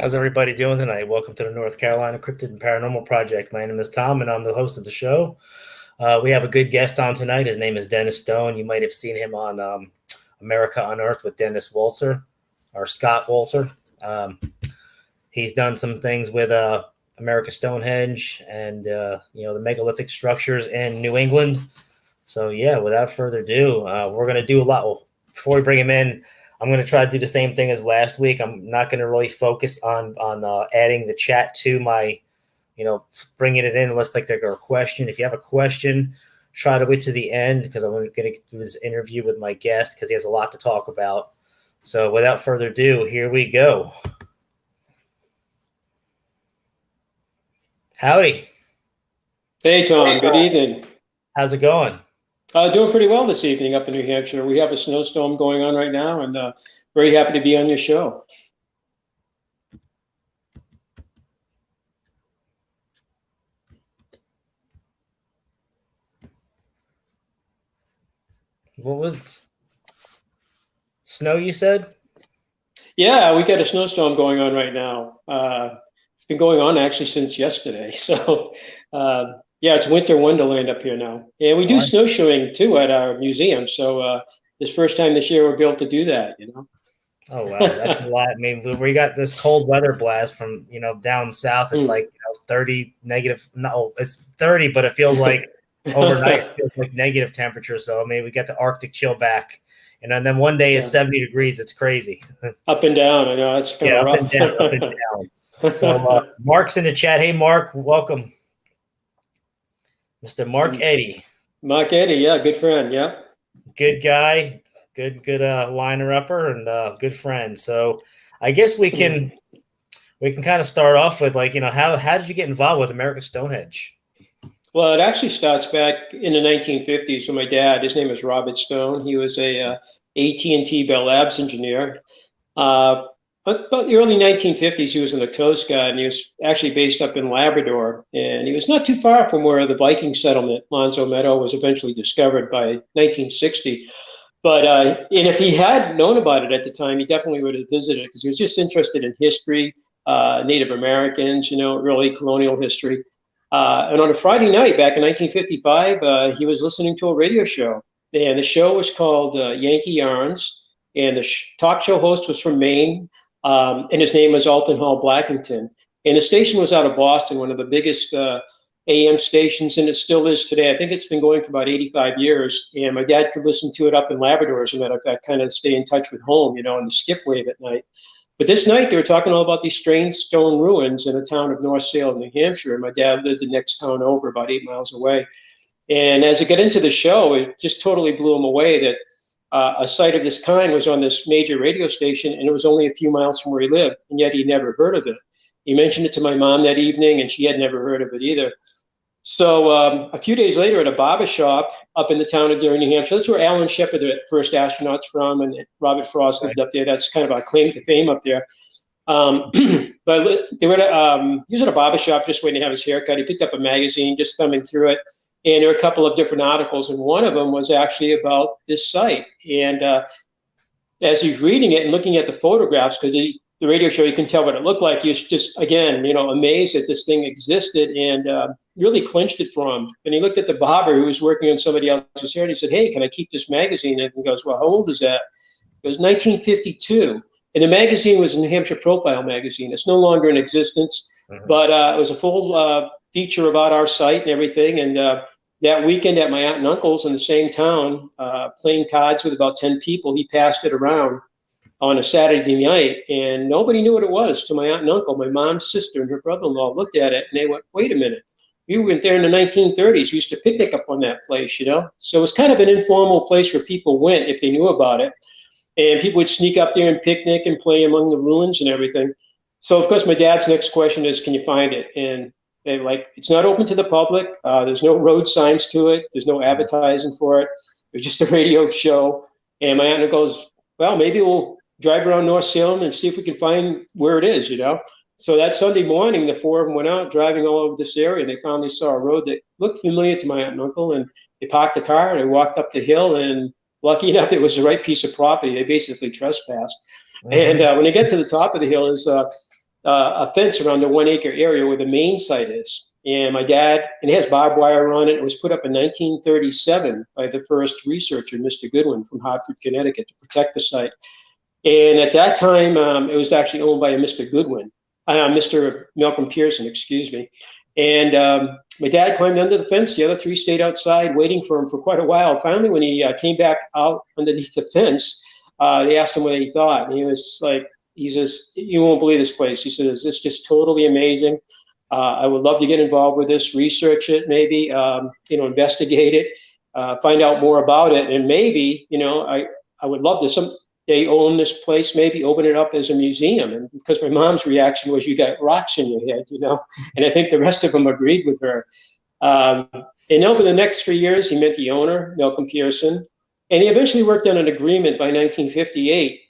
How's everybody doing tonight? Welcome to the North Carolina Cryptid and Paranormal Project. My name is Tom, and I'm the host of the show. We have a good guest on tonight. His name is Dennis Stone. You might have seen him on America Unearthed with Dennis Walzer, or Scott Walzer. He's done some things with America Stonehenge and the megalithic structures in New England. So yeah, without further ado, we're going to do a lot. Well, before we bring him in, I'm going to try to do the same thing as last week. I'm not going to really focus on adding the chat to my, bringing it in unless there's a question. If you have a question, try to wait to the end because I'm going to get through this interview with my guest because he has a lot to talk about. So without further ado, here we go. Howdy. Hey, Tom. Good evening. How's it going? Doing pretty well this evening up in New Hampshire. We have a snowstorm going on right now, and very happy to be on your show. What was snow you said? Yeah, we got a snowstorm going on right now. It's been going on actually since yesterday. So, yeah, it's winter wonderland up here now. And we do snowshoeing too at our museum. So this first time this year we'll be able to do that, Oh, wow. That's a lot. I mean, we got this cold weather blast from, down south. It's like 30 negative. No, it's 30, but it feels like overnight it feels like negative temperature. So, I mean, we got the Arctic chill back. And then one day it's 70 degrees. It's crazy. Up and down. I know. It's kind of rough. Up and down. So Mark's in the chat. Hey, Mark, welcome. Mr. Mark Eddy. Mark Eddy, yeah, good friend, yeah. Good guy, good liner-upper, and good friend. So I guess we can kind of start off with how did you get involved with America Stonehenge? Well, it actually starts back in the 1950s when my dad, his name is Robert Stone. He was a AT&T Bell Labs engineer. About the early 1950s, he was in the Coast Guard, and he was actually based up in Labrador. And he was not too far from where the Viking settlement, Lonzo Meadow, was eventually discovered by 1960. But and if he had known about it at the time, he definitely would have visited because he was just interested in history, Native Americans, early colonial history. And on a Friday night back in 1955, he was listening to a radio show. And the show was called Yankee Yarns. And the talk show host was from Maine. And his name was Alton Hall Blackington. And the station was out of Boston, one of the biggest AM stations, and it still is today. I think it's been going for about 85 years. And my dad could listen to it up in Labrador, as a matter of fact, kind of stay in touch with home, on the skip wave at night. But this night, they were talking all about these strange stone ruins in the town of North Salem, New Hampshire. And my dad lived the next town over, about 8 miles away. And as it got into the show, it just totally blew him away that a site of this kind was on this major radio station, and it was only a few miles from where he lived, and yet he never heard of it. He mentioned it to my mom that evening, and she had never heard of it either. So a few days later at a barber shop up in the town of Durham, New Hampshire, that's where Alan Shepard, the first astronaut's from, and Robert Frost lived up there. That's kind of our claim to fame up there. But they were he was at a barber shop just waiting to have his haircut. He picked up a magazine, just thumbing through it. And there were a couple of different articles, and one of them was actually about this site. And as he's reading it and looking at the photographs, because the radio show, you can tell what it looked like, he was just, again, amazed that this thing existed and really clinched it for him. And he looked at the barber who was working on somebody else's hair, and he said, "Hey, can I keep this magazine?" And he goes, "Well, how old is that?" It was 1952. And the magazine was a New Hampshire Profile magazine. It's no longer in existence, but it was a full feature about our site and everything. And that weekend at my aunt and uncle's in the same town, playing cards with about 10 people, he passed it around on a Saturday night, and nobody knew what it was to my aunt and uncle. My mom's sister and her brother-in-law looked at it, and they went, "Wait a minute. We went there in the 1930s. We used to picnic up on that place, So it was kind of an informal place where people went if they knew about it. And people would sneak up there and picnic and play among the ruins and everything. So, of course, my dad's next question is, can you find it? And they're like, it's not open to the public. There's no road signs to it. There's no advertising for it. It's just a radio show. And my aunt goes, well, maybe we'll drive around North Salem and see if we can find where it is, So that Sunday morning, the four of them went out driving all over this area. They finally saw a road that looked familiar to my aunt and uncle. And they parked the car and they walked up the hill. And lucky enough, it was the right piece of property. They basically trespassed. And when they get to the top of the hill, is a fence around the 1 acre area where the main site is. And my dad, and it has barbed wire on it. It was put up in 1937 by the first researcher, Mr. Goodwin from Hartford, Connecticut, to protect the site. And at that time, it was actually owned by a Mr. Goodwin, Mr. Malcolm Pearson, excuse me. And my dad climbed under the fence. The other three stayed outside waiting for him for quite a while. Finally, when he came back out underneath the fence, they asked him what he thought. And he was like, he says, "You won't believe this place." He says, "It's just totally amazing. I would love to get involved with this, research it, maybe, investigate it, find out more about it. And maybe, I would love to someday own this place, maybe open it up as a museum." And because my mom's reaction was, "You got rocks in your head," and I think the rest of them agreed with her. And over the next 3 years, he met the owner, Malcolm Pearson, and he eventually worked on an agreement by 1958.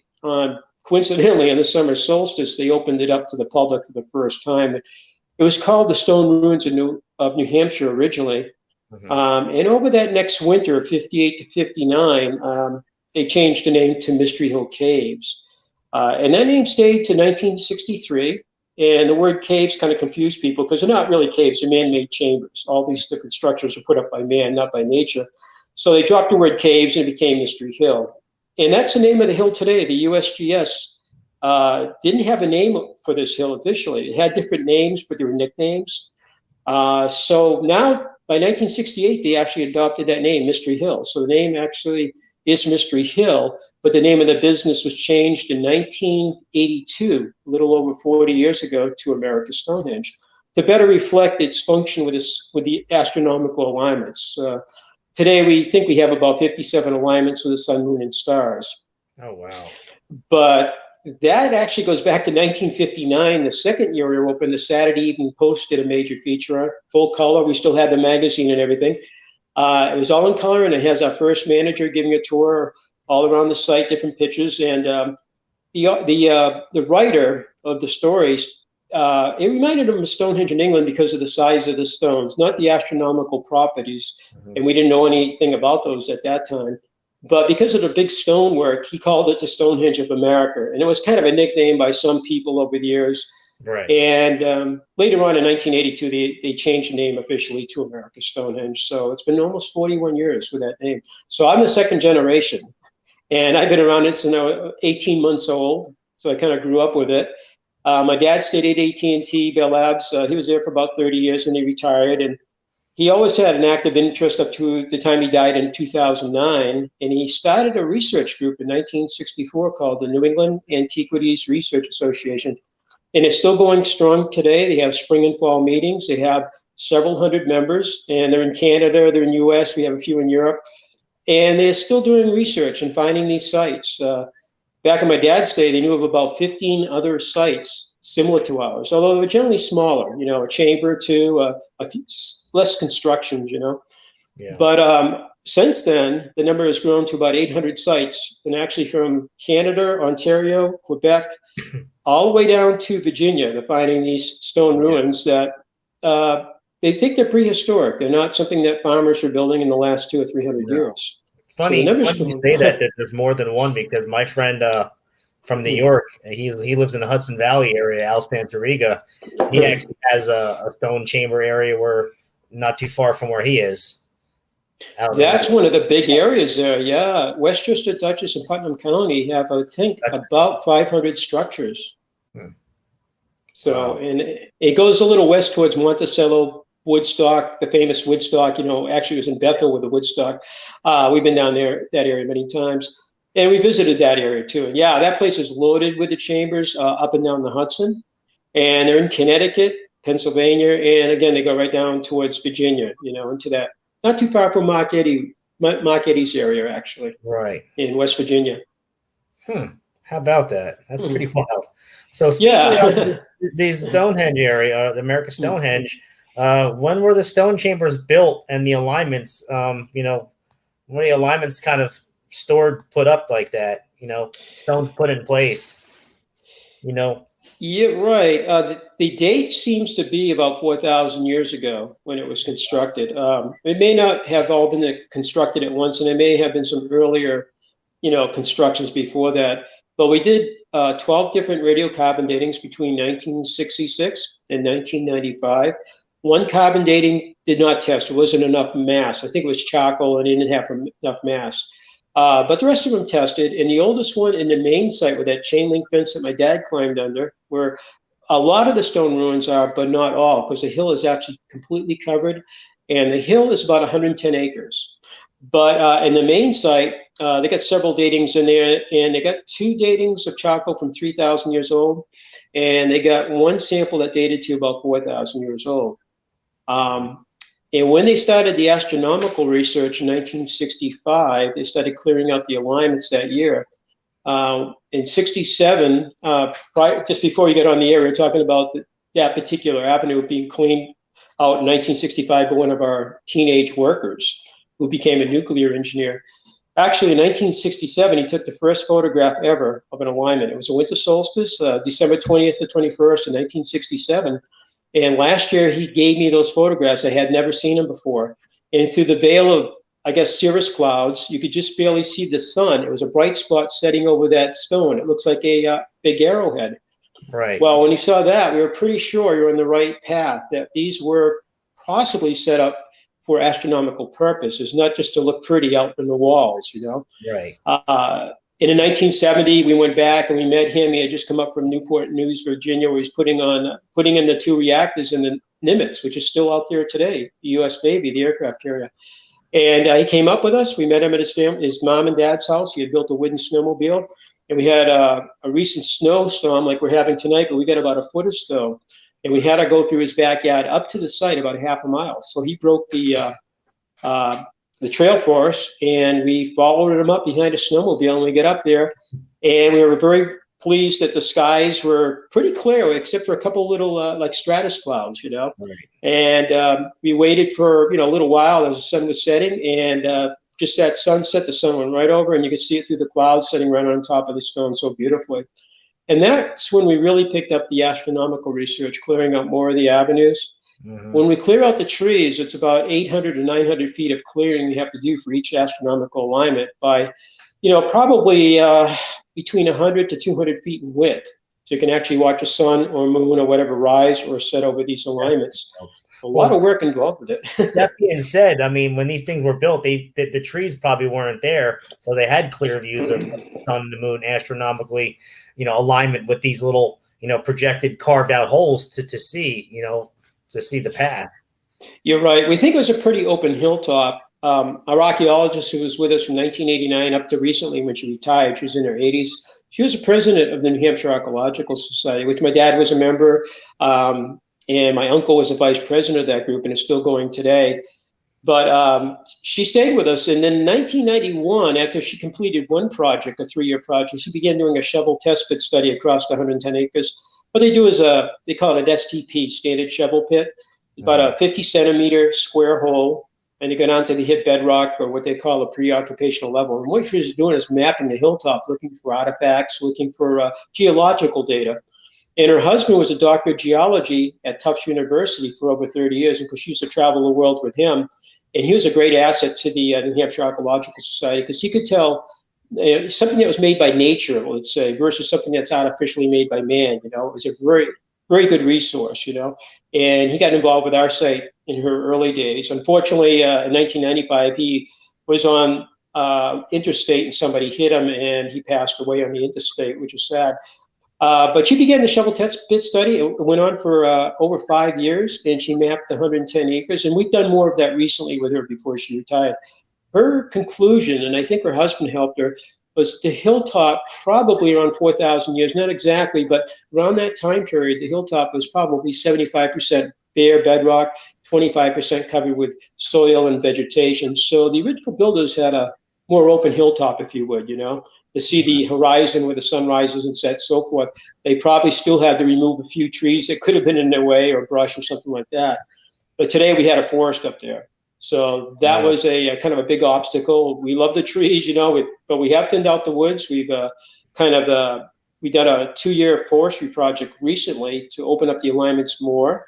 Coincidentally, on the summer solstice, they opened it up to the public for the first time. It was called the Stone Ruins of New Hampshire originally. Mm-hmm. And over that next winter, 58 to 59, they changed the name to Mystery Hill Caves. And that name stayed to 1963. And the word caves kind of confused people because they're not really caves, they're man-made chambers. All these different structures are put up by man, not by nature. So they dropped the word caves and it became Mystery Hill. And that's the name of the hill today. The USGS didn't have a name for this hill officially. It had different names, but they were nicknames. So now, by 1968, they actually adopted that name, Mystery Hill. So the name actually is Mystery Hill, but the name of the business was changed in 1982, a little over 40 years ago, to America's Stonehenge, to better reflect its function with the astronomical alignments. Today, we think we have about 57 alignments with the sun, moon, and stars. Oh, wow. But that actually goes back to 1959, the second year we were open. The Saturday Evening Post did a major feature on full color. We still had the magazine and everything. It was all in color, and it has our first manager giving a tour all around the site, different pictures. And the writer of the stories, it reminded him of Stonehenge in England because of the size of the stones, not the astronomical properties. Mm-hmm. And we didn't know anything about those at that time. But because of the big stonework, he called it the Stonehenge of America. And it was kind of a nickname by some people over the years. Right. And later on in 1982, they changed the name officially to America's Stonehenge. So it's been almost 41 years with that name. So I'm the second generation. And I've been around it since I was 18 months old. So I kind of grew up with it. My dad stayed at AT&T Bell Labs. He was there for about 30 years and he retired. And he always had an active interest up to the time he died in 2009. And he started a research group in 1964 called the New England Antiquities Research Association. And it's still going strong today. They have spring and fall meetings. They have several hundred members, and they're in Canada, they're in the US, we have a few in Europe. And they're still doing research and finding these sites. Back in my dad's day, they knew of about 15 other sites similar to ours, although they were generally smaller, a chamber or two, a few less constructions, Yeah. But since then, the number has grown to about 800 sites, and actually from Canada, Ontario, Quebec, all the way down to Virginia. They're finding these stone ruins that they think they're prehistoric. They're not something that farmers are building in the last 200 or 300 years. Funny, so you say that there's more than one, because my friend from New York, he lives in the Hudson Valley area, Al Santoriga. He actually has a stone chamber area where not too far from where he is. That's one of the big areas there, yeah. Westchester, Dutchess, and Putnam County have, I think, about 500 structures. So, and it goes a little west towards Monticello, Woodstock, the famous Woodstock, actually it was in Bethel with the Woodstock. We've been down there, that area many times. And we visited that area too. And yeah, that place is loaded with the chambers up and down the Hudson. And they're in Connecticut, Pennsylvania, and again, they go right down towards Virginia, into that. Not too far from Marquette's area, actually. Right. In West Virginia. How about that? That's pretty wild. So speaking of these Stonehenge area, the America Stonehenge, when were the stone chambers built and the alignments, when the alignments kind of put up like that, stones put in place, Yeah, right. The date seems to be about 4,000 years ago when it was constructed. It may not have all been constructed at once, and there may have been some earlier, constructions before that. But we did 12 different radiocarbon datings between 1966 and 1995. One carbon dating did not test. It wasn't enough mass. I think it was charcoal and it didn't have enough mass. But the rest of them tested. And the oldest one in the main site with that chain link fence that my dad climbed under, where a lot of the stone ruins are, but not all, because the hill is actually completely covered. And the hill is about 110 acres. But in the main site, they got several datings in there, and they got 2 datings of charcoal from 3,000 years old, and they got 1 sample that dated to about 4,000 years old. And when they started the astronomical research in 1965, they started clearing out the alignments that year. In 67, just before you get on the air, we were talking about that particular avenue being cleaned out in 1965 by one of our teenage workers who became a nuclear engineer. Actually, in 1967, he took the first photograph ever of an alignment. It was a winter solstice, December 20th to 21st in 1967. And last year, he gave me those photographs. I had never seen them before. And through the veil of, I guess, cirrus clouds, you could just barely see the sun. It was a bright spot setting over that stone. It looks like a big arrowhead. Right. Well, when you saw that, we were pretty sure you're on the right path, that these were possibly set up for astronomical purposes, not just to look pretty out in the walls, you know? Right. In 1970, we went back and we met him. He had just come up from Newport News, Virginia, where he's putting in the 2 reactors in the Nimitz, which is still out there today, the U.S. Navy, the aircraft carrier. And he came up with us. We met him at his mom and dad's house. He had built a wooden snowmobile. And we had a recent snowstorm like we're having tonight, but we got about a foot of snow. And we had to go through his backyard up to the site about half a mile. So he broke the trail for us, and we followed him up behind a snowmobile. And we get up there, and we were very pleased that the skies were pretty clear, except for a couple little like stratus clouds, you know. Right. And we waited for a little while as the sun was setting, and just that sunset, the sun went right over, and you could see it through the clouds sitting right on top of the stone so beautifully. And that's when we really picked up the astronomical research, clearing out more of the avenues. Mm-hmm. When we clear out the trees, it's about 800 to 900 feet of clearing you have to do for each astronomical alignment by, probably between 100 to 200 feet in width. So you can actually watch a sun or moon or whatever rise or set over these alignments. A lot of work involved with it. That being said, I mean, when these things were built, the trees probably weren't there, so they had clear views of the sun, the moon, astronomically, alignment with these little, projected, carved out holes to see, to see the path. You're right. We think it was a pretty open hilltop. Our archaeologist who was with us from 1989 up to recently when she retired, she was in her 80s. She was a president of the New Hampshire Archaeological Society, which my dad was a member. And my uncle was the vice president of that group, and is still going today. But she stayed with us. And then in 1991, after she completed one project, a 3-year project, she began doing a shovel test pit study across 110 acres. What they do is they call it an STP, standard shovel pit, about a 50-centimeter square hole. And they go down to the hit bedrock, or what they call a pre-occupational level. And what she's doing is mapping the hilltop, looking for artifacts, looking for geological data. And her husband was a doctor of geology at Tufts University for over 30 years, because she used to travel the world with him. And he was a great asset to the New Hampshire Archaeological Society, because he could tell something that was made by nature, let's say, versus something that's artificially made by man. It was a very, very good resource, And he got involved with our site in her early days. Unfortunately, in 1995, he was on interstate and somebody hit him, and he passed away on the interstate, which is sad. But she began the shovel test pit study. It went on for over 5 years, and she mapped 110 acres. And we've done more of that recently with her before she retired. Her conclusion, and I think her husband helped her, was the hilltop probably around 4,000 years, not exactly, but around that time period, the hilltop was probably 75% bare bedrock, 25% covered with soil and vegetation. So the original builders had a more open hilltop, if you would, to see the horizon where the sun rises and sets, so forth. They probably still had to remove a few trees that could have been in their way, or brush or something like that. But today we had a forest up there. So that was a kind of a big obstacle. We love the trees, but we have thinned out the woods. We've we done a 2-year forestry project recently to open up the alignments more.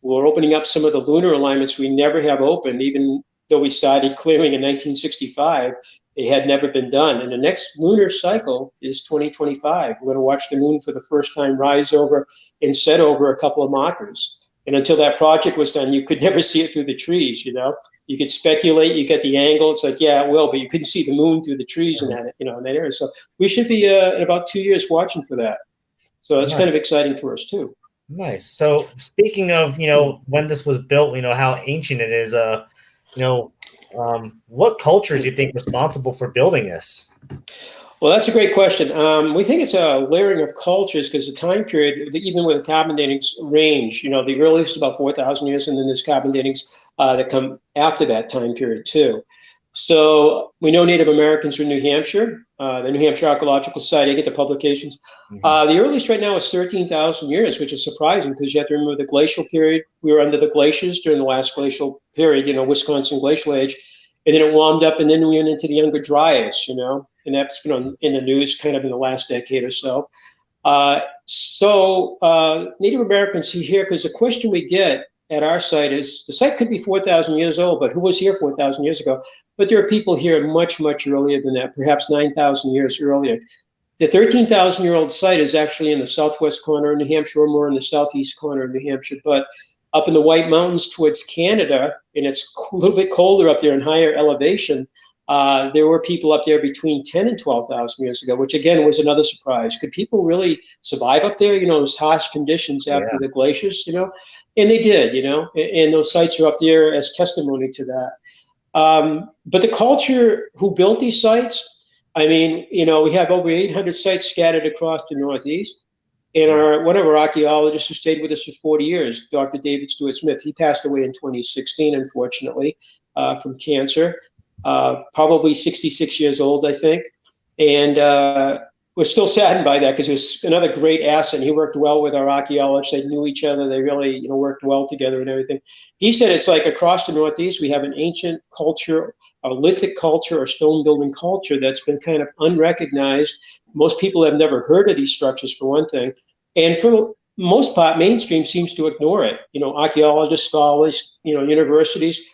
We're opening up some of the lunar alignments we never have opened, even though we started clearing in 1965. It had never been done. And the next lunar cycle is 2025. We're going to watch the moon for the first time rise over and set over a couple of markers. And until that project was done, you could never see it through the trees, you know. You could speculate, you get the angle, it's like, yeah, it will, but you couldn't see the moon through the trees in that, you know, in that area. So we should be in about 2 years watching for that. So it's kind of exciting for us too. Nice. So speaking of, you know, when this was built, you know, how ancient it is, you know, what cultures do you think responsible for building this? Well, that's a great question. We think it's a layering of cultures because the time period, even with the carbon datings range, you know, the earliest about 4,000 years, and then there's carbon datings that come after that time period too. So we know Native Americans are in New Hampshire, the New Hampshire Archaeological Society, I get the publications. The earliest right now is 13,000 years, which is surprising because you have to remember the glacial period. We were under the glaciers during the last glacial period, you know, Wisconsin glacial age. And then it warmed up, and then we went into the Younger Dryas, you know, and that's been in the news kind of in the last decade or so. Native Americans here, because the question we get at our site is, the site could be 4,000 years old, but who was here 4,000 years ago? But there are people here much, much earlier than that, perhaps 9,000 years earlier. The 13,000-year-old site is actually in the southwest corner of New Hampshire, or more in the southeast corner of New Hampshire, but up in the White Mountains towards Canada, and it's a little bit colder up there and higher elevation, there were people up there between 10 and 12,000 years ago, which again was another surprise. Could people really survive up there, you know, those harsh conditions after the glaciers, you know? And they did, you know, and those sites are up there as testimony to that. But the culture who built these sites, I mean, you know, we have over 800 sites scattered across the Northeast. And one of our archaeologists who stayed with us for 40 years, Dr. David Stewart Smith, he passed away in 2016, unfortunately, from cancer, probably 66 years old, I think. And we're still saddened by that because it was another great asset. He worked well with our archaeologists. They knew each other. They really, you know, worked well together and everything. He said it's like across the Northeast, we have an ancient culture, a lithic culture or stone building culture that's been kind of unrecognized. Most people have never heard of these structures, for one thing. And for the most part, mainstream seems to ignore it. You know, archaeologists, scholars, you know, universities.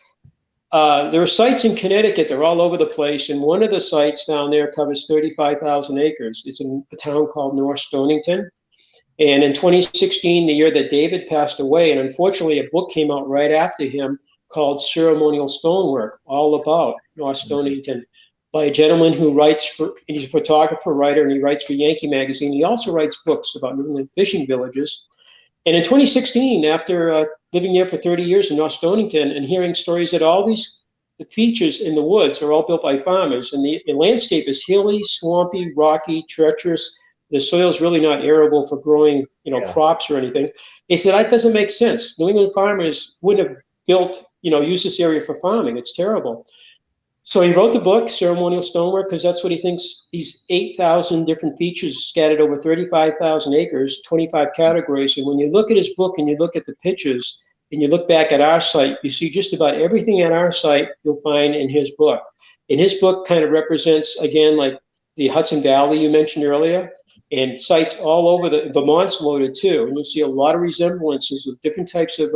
There are sites in Connecticut, they're all over the place, and one of the sites down there covers 35,000 acres. It's in a town called North Stonington. And in 2016, the year that David passed away, and unfortunately a book came out right after him called Ceremonial Stonework, all about North Stonington, by a gentleman who writes he's a photographer, writer, and he writes for Yankee Magazine. He also writes books about New England fishing villages. And in 2016, after living there for 30 years in North Stonington and hearing stories that all these features in the woods are all built by farmers, and the landscape is hilly, swampy, rocky, treacherous. The soil is really not arable for growing, you know, crops or anything. He said, that doesn't make sense. New England farmers wouldn't have built, you know, used this area for farming. It's terrible. So he wrote the book, Ceremonial Stonework, because that's what he thinks, these 8,000 different features scattered over 35,000 acres, 25 categories. And when you look at his book and you look at the pictures and you look back at our site, you see just about everything at our site you'll find in his book. And his book kind of represents, again, like the Hudson Valley you mentioned earlier, and sites all over Vermont's loaded too. And you'll see a lot of resemblances of different types of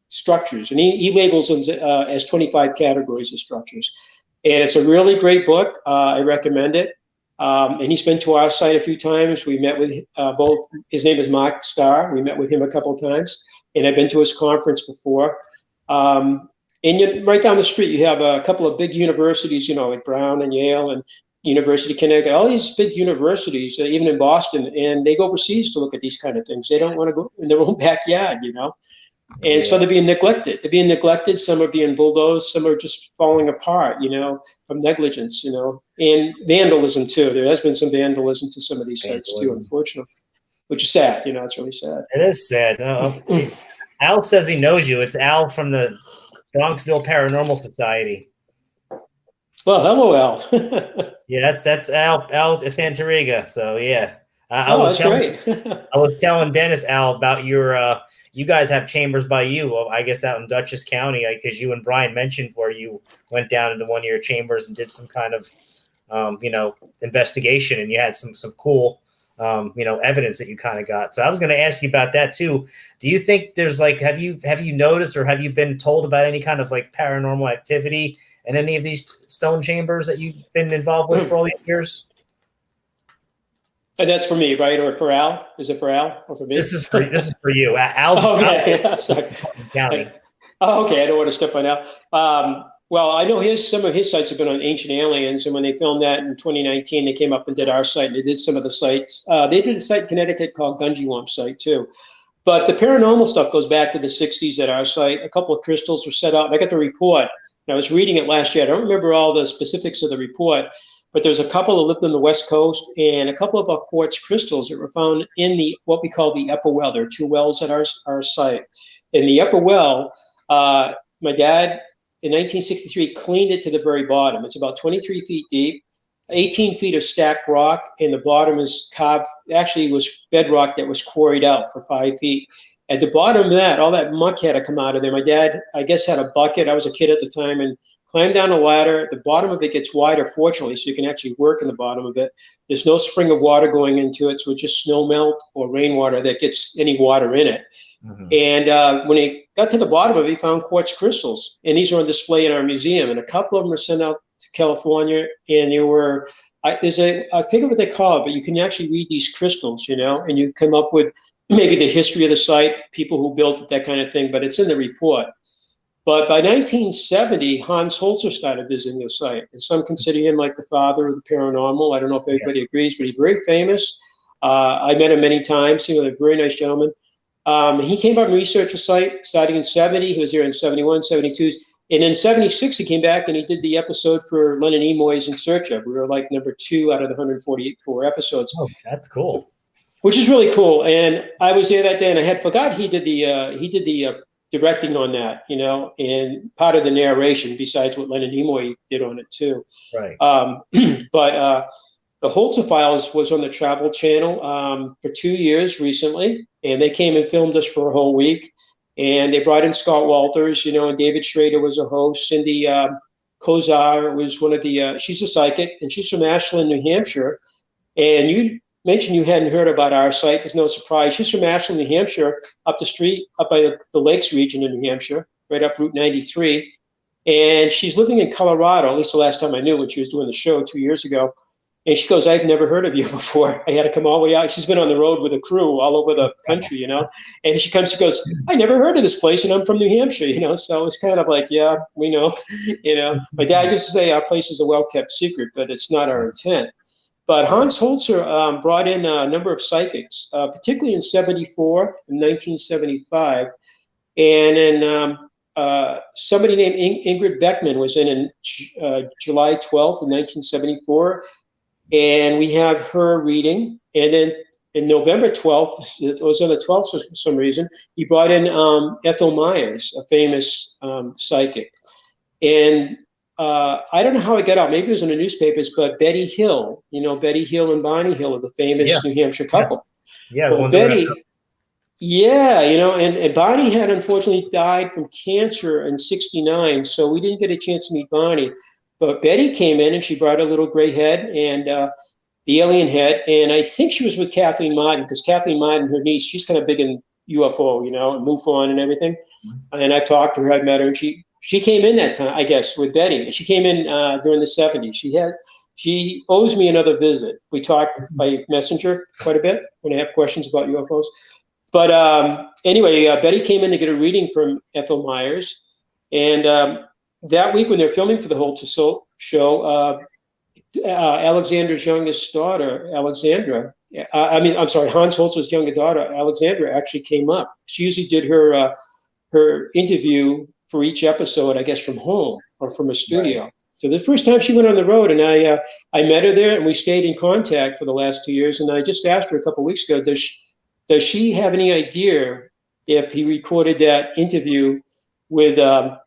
structures. And he labels them as 25 categories of structures. And it's a really great book. I recommend it. And he's been to our site a few times. We met with both, his name is Mark Starr. We met with him a couple of times. And I've been to his conference before. And right down the street, you have a couple of big universities, you know, like Brown and Yale and University of Connecticut, all these big universities, even in Boston, and they go overseas to look at these kind of things. They don't want to go in their own backyard, you know. And so they're being neglected. They're being neglected. Some are being bulldozed. Some are just falling apart, you know, from negligence, you know, and vandalism too. There has been some vandalism to some of these sites too, unfortunately, which is sad. You know, it's really sad. It is sad. Al says he knows you. It's Al from the Bronxville Paranormal Society. Well, hello, Al. Yeah, that's Al Santoriga. So yeah, that's great. I was telling Dennis, Al, about your. You guys have chambers by you, I guess, out in Dutchess County, because you and Brian mentioned where you went down into one of your chambers and did some kind of, you know, investigation, and you had some cool evidence that you kind of got. So I was going to ask you about that too. Do you think there's like, have you noticed or have you been told about any kind of like paranormal activity in any of these stone chambers that you've been involved with for all these years? And that's for me, right? Or for Al? Is it for Al or for me? This is for you. Al's okay. Sorry. County. Okay, I don't want to step on Al. Well, I know some of his sites have been on Ancient Aliens, and when they filmed that in 2019, they came up and did our site, and they did some of the sites. They did a site in Connecticut called Gungy Wump site too. But the paranormal stuff goes back to the 60s at our site. A couple of crystals were set out. I got the report. And I was reading it last year. I don't remember all the specifics of the report, but there's a couple that lived on the West Coast and a couple of our quartz crystals that were found in what we call the upper well. There are two wells at our site. In the upper well, my dad, in 1963, cleaned it to the very bottom. It's about 23 feet deep, 18 feet of stacked rock, and the bottom is carved. Actually, it was bedrock that was quarried out for 5 feet. At the bottom of that, all that muck had to come out of there. My dad, I guess, had a bucket. I was a kid at the time, and climbed down a ladder. The bottom of it gets wider, fortunately, so you can actually work in the bottom of it. There's no spring of water going into it, so it's just snow melt or rainwater that gets any water in it. Mm-hmm. And when he got to the bottom of it, he found quartz crystals, and these are on display in our museum. And a couple of them were sent out to California, and they were, I forget what they call it, but you can actually read these crystals, and you come up with maybe the history of the site, people who built it, that kind of thing, but it's in the report. But by 1970, Hans Holzer started visiting the site, and some consider him like the father of the paranormal. I don't know if everybody agrees, but he's very famous. I met him many times. He was a very nice gentleman. He came out and researched the site starting in 70. He was here in 71, 72. And in 76, he came back and he did the episode for Leonard Nimoy's In Search Of. We were like number 2 out of the 144 episodes. Oh, that's cool. Which is really cool. And I was there that day, and I had forgot he did the directing on that, and part of the narration besides what Leonard Nimoy did on it too. Right. But the Holzer Files was on the Travel Channel for 2 years recently, and they came and filmed us for a whole week. And they brought in Scott Walters, and David Schrader was a host. Cindy Kozar was one of the, she's a psychic, and she's from Ashland, New Hampshire. And you mentioned you hadn't heard about our site. There's no surprise. She's from Ashland, New Hampshire, up the street, up by the Lakes region in New Hampshire, right up Route 93. And she's living in Colorado, at least the last time I knew when she was doing the show 2 years ago. And she goes, I've never heard of you before. I had to come all the way out. She's been on the road with a crew all over the country, And she goes, I never heard of this place, and I'm from New Hampshire, So it's kind of like, yeah, we know, My dad used to say our place is a well-kept secret, but it's not our intent. But Hans Holzer brought in a number of psychics, particularly in 74 and 1975. And then somebody named Ingrid Beckman was in July 12th of 1974. And we have her reading. And then in November 12th, it was on the 12th for some reason, he brought in Ethel Myers, a famous psychic. And I don't know how it got out. Maybe it was in the newspapers, but Betty Hill, Betty Hill and Bonnie Hill are the famous New Hampshire couple. Yeah. Well, Betty, and Bonnie had unfortunately died from cancer in 69, so we didn't get a chance to meet Bonnie. But Betty came in and she brought a little gray head and the alien head. And I think she was with Kathleen Martin, because Kathleen Martin, her niece, she's kind of big in UFO, and MUFON and everything. And I've talked to her, I've met her, and she came in that time, I guess, with Betty. And she came in during the 70s. She owes me another visit. We talk by messenger quite a bit when I have questions about UFOs. But anyway, Betty came in to get a reading from Ethel Myers. And that week when they're filming for the Holzer show, Alexandra's youngest daughter, Hans Holzer's younger daughter, Alexandra, actually came up. She usually did her interview for each episode, I guess, from home or from a studio. Right. So the first time she went on the road, and I met her there, and we stayed in contact for the last 2 years. And I just asked her a couple of weeks ago, does she have any idea if he recorded that interview with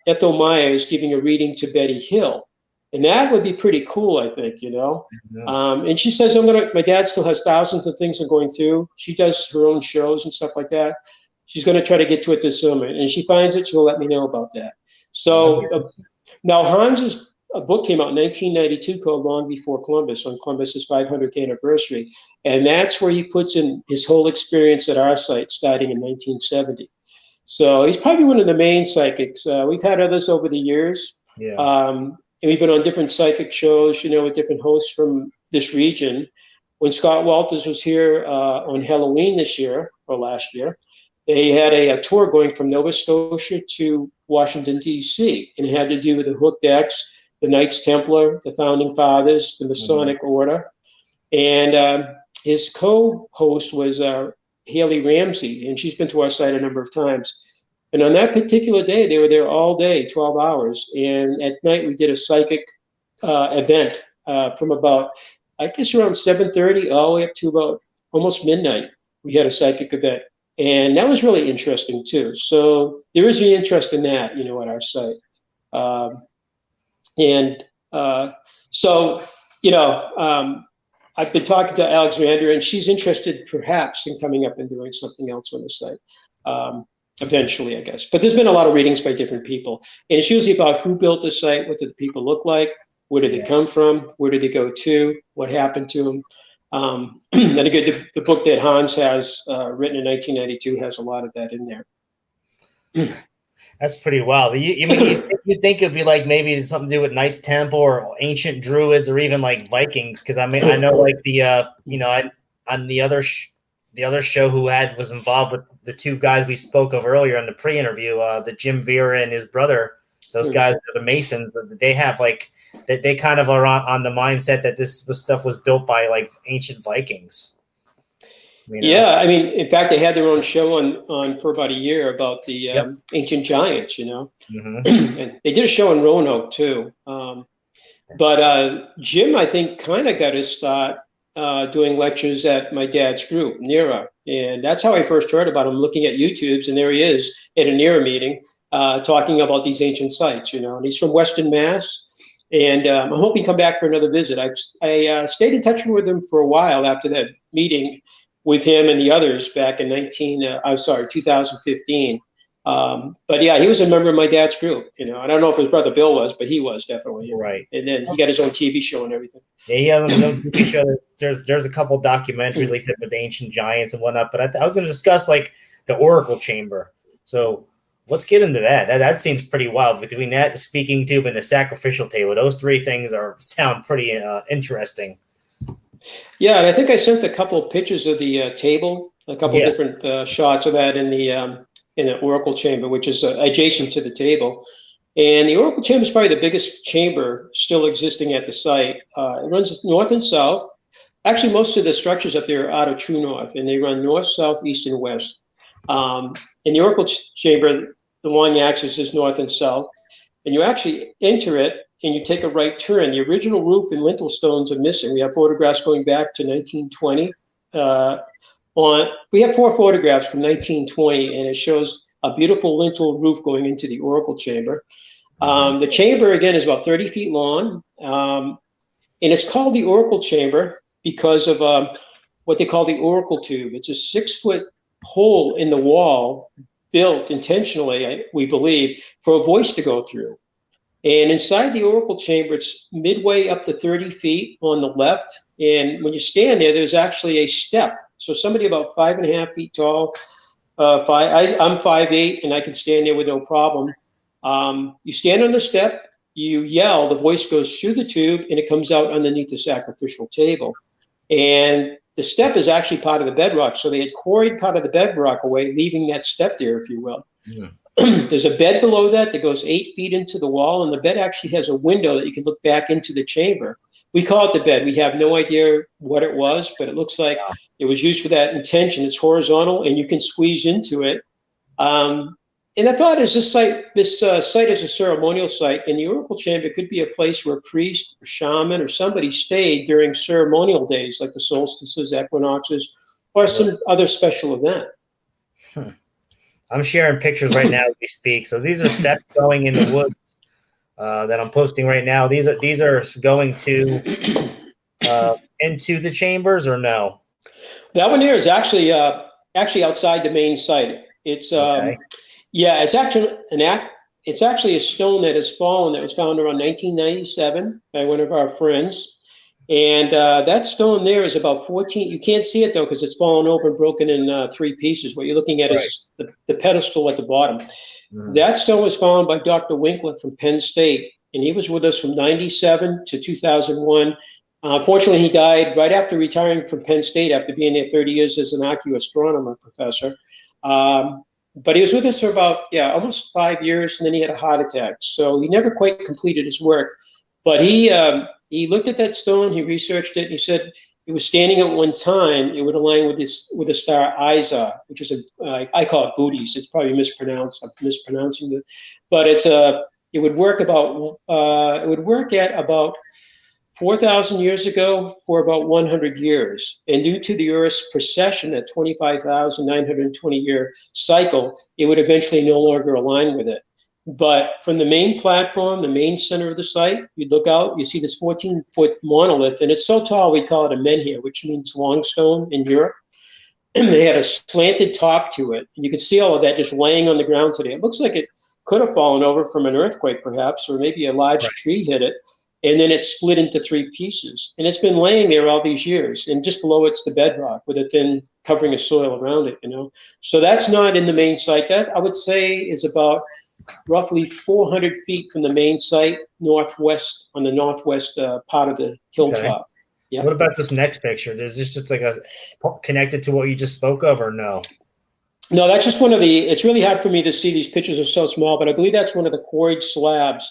Ethel Myers giving a reading to Betty Hill? And that would be pretty cool, I think, Yeah. And she says, my dad still has thousands of things I'm going through. She does her own shows and stuff like that. She's going to try to get to it this summer. And she finds it, she'll let me know about that. So now Hans is a book came out in 1992 called Long Before Columbus, on Columbus's 500th anniversary. And that's where he puts in his whole experience at our site starting in 1970. So he's probably one of the main psychics. We've had others over the years. Yeah. And we've been on different psychic shows, with different hosts from this region. When Scott Walters was here on Halloween this year, or last year, they had a tour going from Nova Scotia to Washington, D.C., and it had to do with the Hooked X, the Knights Templar, the Founding Fathers, the Masonic Order. And his co-host was Haley Ramsey, and she's been to our site a number of times. And on that particular day, they were there all day, 12 hours. And at night, we did a psychic event from about, I guess, around 7:30 all the way up to about almost midnight. We had a psychic event. And that was really interesting, too. So there is the interest in that, at our site. I've been talking to Alexandra, and she's interested perhaps in coming up and doing something else on the site eventually, I guess. But there's been a lot of readings by different people. And it's usually about who built the site, what do the people look like, where did they come from, where did they go to, what happened to them. And again, the book that Hans has written in 1992 has a lot of that in there. That's pretty wild. You think it'd be like maybe it's something to do with Knights Temple or ancient Druids or even like Vikings? Because I know like on the other show who was involved with the two guys we spoke of earlier in the pre-interview, the Jim Vera and his brother. Those guys are the Masons. They have like they kind of are on the mindset that this stuff was built by like ancient Vikings. Yeah, I mean, in fact, they had their own show on for about a year about the ancient giants, Mm-hmm. And they did a show in Roanoke too. But Jim, I think, kind of got his start doing lectures at my dad's group, NERA. And that's how I first heard about him, looking at YouTubes. And there he is at a NERA meeting talking about these ancient sites, and he's from Western Mass. And I'm hoping to come back for another visit. I stayed in touch with him for a while after that meeting with him and the others back in 2015. But yeah, he was a member of my dad's group, I don't know if his brother Bill was, but he was definitely. Right. And then he got his own TV show and everything. Yeah, he has his own TV show. There's a couple documentaries, like I said, with the ancient giants and whatnot. But I was going to discuss like the Oracle Chamber. So let's get into that. That seems pretty wild. Between that, the speaking tube, and the sacrificial table, those three things sound pretty interesting. Yeah, and I think I sent a couple of pictures of the table, a couple of different shots of that in the Oracle Chamber, which is adjacent to the table. And the Oracle Chamber is probably the biggest chamber still existing at the site. It runs north and south. Actually, most of the structures up there are out of true north, and they run north, south, east, and west. In the Oracle Chamber, the long axis is north and south, and you actually enter it and you take a right turn. The original roof and lintel stones are missing. We have photographs going back to 1920. We have 4 photographs from 1920, and it shows a beautiful lintel roof going into the Oracle Chamber. The chamber, again, is about 30 feet long, and it's called the Oracle Chamber because of what they call the Oracle Tube. It's a 6-foot hole in the wall built intentionally, we believe, for a voice to go through. And inside the Oracle Chamber, it's midway up to 30 feet on the left. And when you stand there, there's actually a step. So somebody about 5.5 feet tall, I'm 5'8", and I can stand there with no problem. You stand on the step, you yell, the voice goes through the tube, and it comes out underneath the sacrificial table. And the step is actually part of the bedrock. So they had quarried part of the bedrock away, leaving that step there, if you will. Yeah. There's a bed below that goes 8 feet into the wall, and the bed actually has a window that you can look back into the chamber. We call it the bed. We have no idea what it was, but it looks like it was used for that intention. It's horizontal, and you can squeeze into it. And I thought, this site is a ceremonial site, and the Oracle Chamber could be a place where a priest or shaman or somebody stayed during ceremonial days, like the solstices, equinoxes, or some other special event. I'm sharing pictures right now as we speak. So these are steps going in the woods that I'm posting right now. These are going to into the chambers, or no? That one here is actually outside the main site. It's okay. Yeah, it's actually it's actually a stone that has fallen that was found around 1997 by one of our friends. And that stone there is about 14. You can't see it though because it's fallen over and broken in 3 pieces. What you're looking at is the pedestal at the bottom. That stone was found by Dr. Winkler from Penn State, and he was with us from 97 to 2001. Unfortunately, he died right after retiring from Penn State after being there 30 years as an archaeoastronomer professor. But he was with us for about, almost 5 years, and then he had a heart attack. So he never quite completed his work. But he looked at that stone, he researched it, and he said it was standing at one time, it would align with the star Izar, which is I call it Bootes. It's probably mispronounced. I'm mispronouncing it. But it would work at about 4,000 years ago for about 100 years. And due to the Earth's precession at 25,920 year cycle, it would eventually no longer align with it. But from the main platform, the main center of the site, you look out, you see this 14-foot monolith, and it's so tall we call it a menhir, which means long stone in Europe. And they had a slanted top to it. And you can see all of that just laying on the ground today. It looks like it could have fallen over from an earthquake, perhaps, or maybe a large tree hit it. And then it split into 3 pieces. And it's been laying there all these years. And just below it's the bedrock with a thin covering of soil around it, So that's not in the main site. That, I would say, is about roughly 400 feet from the main site, northwest, on the northwest part of the hilltop. Okay. Yeah. What about this next picture? Is this just like connected to what you just spoke of, or no? No, that's just one of it's really hard for me to see. These pictures are so small, but I believe that's one of the quarried slabs.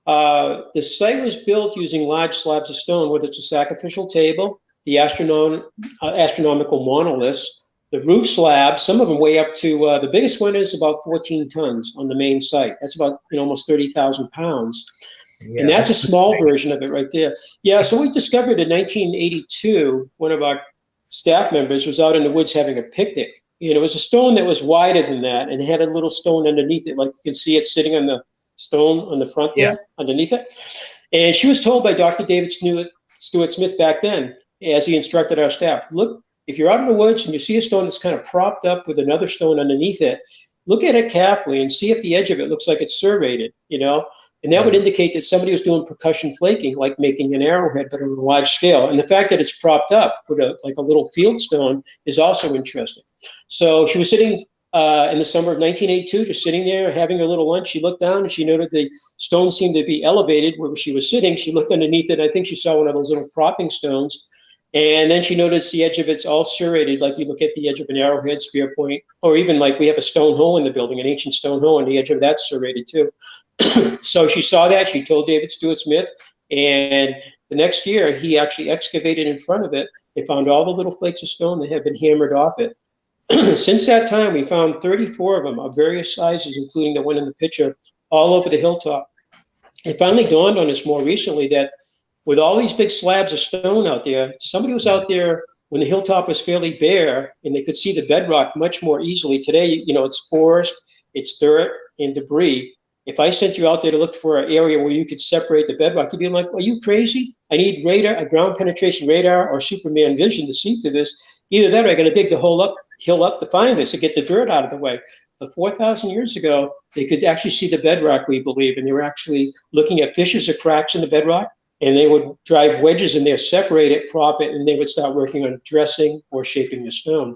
The site was built using large slabs of stone, whether it's a sacrificial table, the astronomical monoliths, the roof slabs. Some of them weigh up to, the biggest one is about 14 tons on the main site. That's about almost 30,000 pounds. Yeah, and that's a small version of it right there. Yeah, so we discovered in 1982, one of our staff members was out in the woods having a picnic. And it was a stone that was wider than that and had a little stone underneath it, like you can see it sitting on the stone on the front there, underneath it. And she was told by Dr. David Stewart Smith back then, as he instructed our staff, look, if you're out in the woods and you see a stone that's kind of propped up with another stone underneath it, look at it carefully and see if the edge of it looks like it's serrated, and that would indicate that somebody was doing percussion flaking, like making an arrowhead, but on a large scale. And the fact that it's propped up with like a little field stone is also interesting. So she was sitting in the summer of 1982, just sitting there having her little lunch. She looked down and she noted the stone seemed to be elevated where she was sitting. She looked underneath it. I think she saw one of those little propping stones. And then she noticed the edge of it's all serrated, like you look at the edge of an arrowhead, spear point, or even like we have a stone hole in the building, an ancient stone hole, and the edge of that's serrated too. So she saw that. She told David Stewart Smith, and the next year he actually excavated in front of it. They found all the little flakes of stone that had been hammered off it. Since that time, we found 34 of them of various sizes, including the one in the picture, all over the hilltop. It finally dawned on us more recently that with all these big slabs of stone out there, somebody was out there when the hilltop was fairly bare and they could see the bedrock much more easily. Today, it's forest, it's dirt and debris. If I sent you out there to look for an area where you could separate the bedrock, you'd be like, are you crazy? I need radar, a ground penetration radar or Superman vision to see through this. Either that or I got to dig the hill up to find this and get the dirt out of the way. But 4,000 years ago, they could actually see the bedrock, we believe, and they were actually looking at fissures or cracks in the bedrock. And they would drive wedges in there, separate it, prop it, and they would start working on dressing or shaping the stone.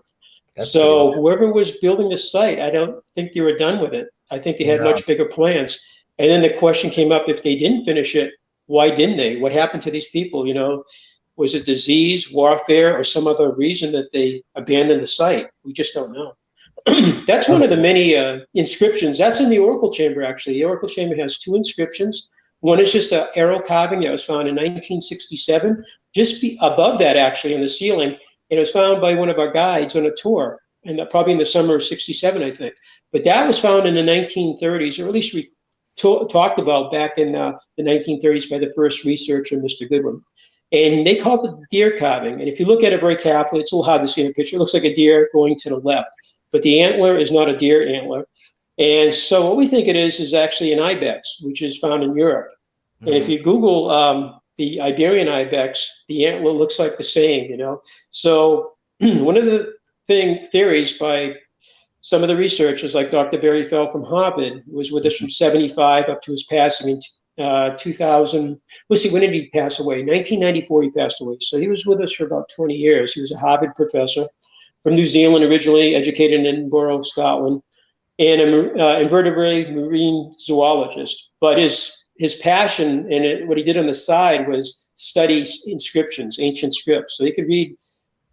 So whoever was building the site, I don't think they were done with it. I think they had much bigger plans. And then the question came up, if they didn't finish it, why didn't they? What happened to these people? Was it disease, warfare, or some other reason that they abandoned the site? We just don't know. That's one of the many inscriptions. That's in the Oracle Chamber, actually. The Oracle Chamber has 2 inscriptions. One is just an arrow carving that was found in 1967, just above that, actually, in the ceiling. And it was found by one of our guides on a tour, and probably in the summer of '67, I think. But that was found in the 1930s, or at least we talked about back in the 1930s by the first researcher, Mr. Goodwin. And they called it deer carving. And if you look at it very carefully, it's a little hard to see in the picture. It looks like a deer going to the left. But the antler is not a deer antler. And so what we think it is actually an ibex, which is found in Europe. Mm-hmm. And if you Google the Iberian ibex, the antler looks like the same, So one of the theories by some of the researchers, like Dr. Barry Fell from Harvard, was with us from 75 up to his passing in 2000. Let's see, when did he pass away? 1994 he passed away. So he was with us for about 20 years. He was a Harvard professor from New Zealand, originally educated in Edinburgh, Scotland, and an invertebrate marine zoologist. But his passion and what he did on the side was study inscriptions, ancient scripts. So he could read,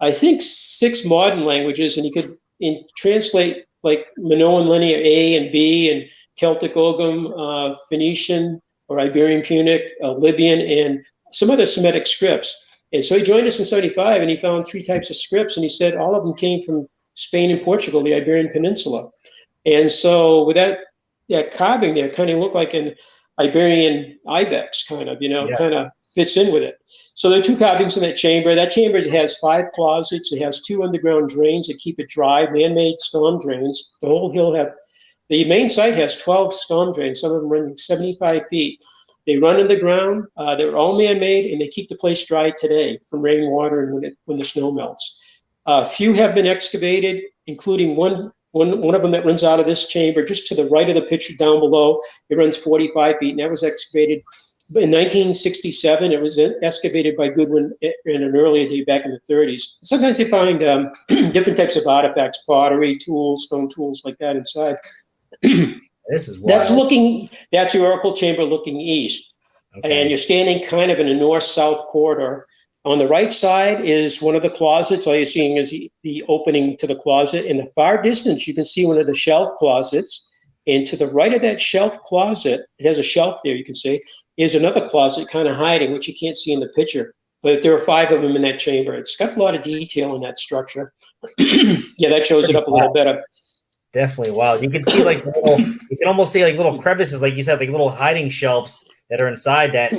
I think, 6 modern languages, and he could translate like Minoan linear A and B, and Celtic Ogham, Phoenician or Iberian Punic, Libyan, and some other Semitic scripts. And so he joined us in 75, and he found 3 types of scripts, and he said all of them came from Spain and Portugal, the Iberian Peninsula. And so with that carving there, kind of looked like an Iberian ibex, kind of, kind of fits in with it. So there are 2 carvings in that chamber. That chamber has 5 closets. It has 2 underground drains that keep it dry, man-made storm drains. The whole hill the main site has 12 storm drains, some of them running 75 feet. They run in the ground. They're all man-made, and they keep the place dry today from rainwater and when the snow melts. A few have been excavated, including one of them that runs out of this chamber just to the right of the picture down below. It runs 45 feet, and that was excavated in 1967. It was excavated by Goodwin in an earlier day back in the 30s. Sometimes they find different types of artifacts, pottery, tools, stone tools like that inside. This is wild. That's your oracle chamber looking east. Okay. And you're standing kind of in a north-south corridor. On the right side is one of the closets. All you're seeing is the opening to the closet. In the far distance, you can see one of the shelf closets. And to the right of that shelf closet, it has a shelf there, you can see, is another closet kind of hiding, which you can't see in the picture. But there are 5 of them in that chamber. It's got a lot of detail in that structure. Yeah, that shows it up a little better. Definitely wild. You can see you can almost see like little crevices, like you said, like little hiding shelves that are inside that,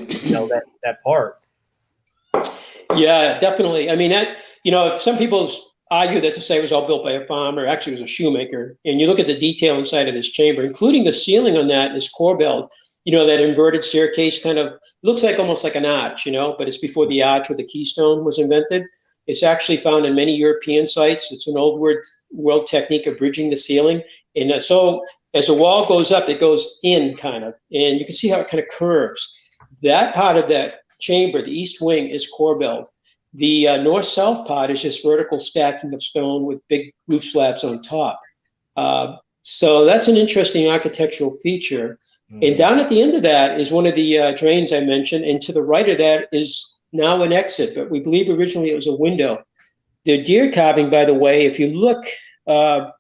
that part. Yeah, definitely. I mean, some people argue that the site was all built by a farmer. Actually, it was a shoemaker. And you look at the detail inside of this chamber, including the ceiling on that is corbelled. That inverted staircase kind of looks like almost like an arch, but it's before the arch where the keystone was invented. It's actually found in many European sites. It's an old world technique of bridging the ceiling. And so as the wall goes up, it goes in kind of, and you can see how it kind of curves. That part of that chamber, the east wing, is corbelled. The north-south part is just vertical stacking of stone with big roof slabs on top. So that's an interesting architectural feature. Mm-hmm. And down at the end of that is one of the drains I mentioned. And to the right of that is now an exit, but we believe originally it was a window. The deer carving, by the way, if you look down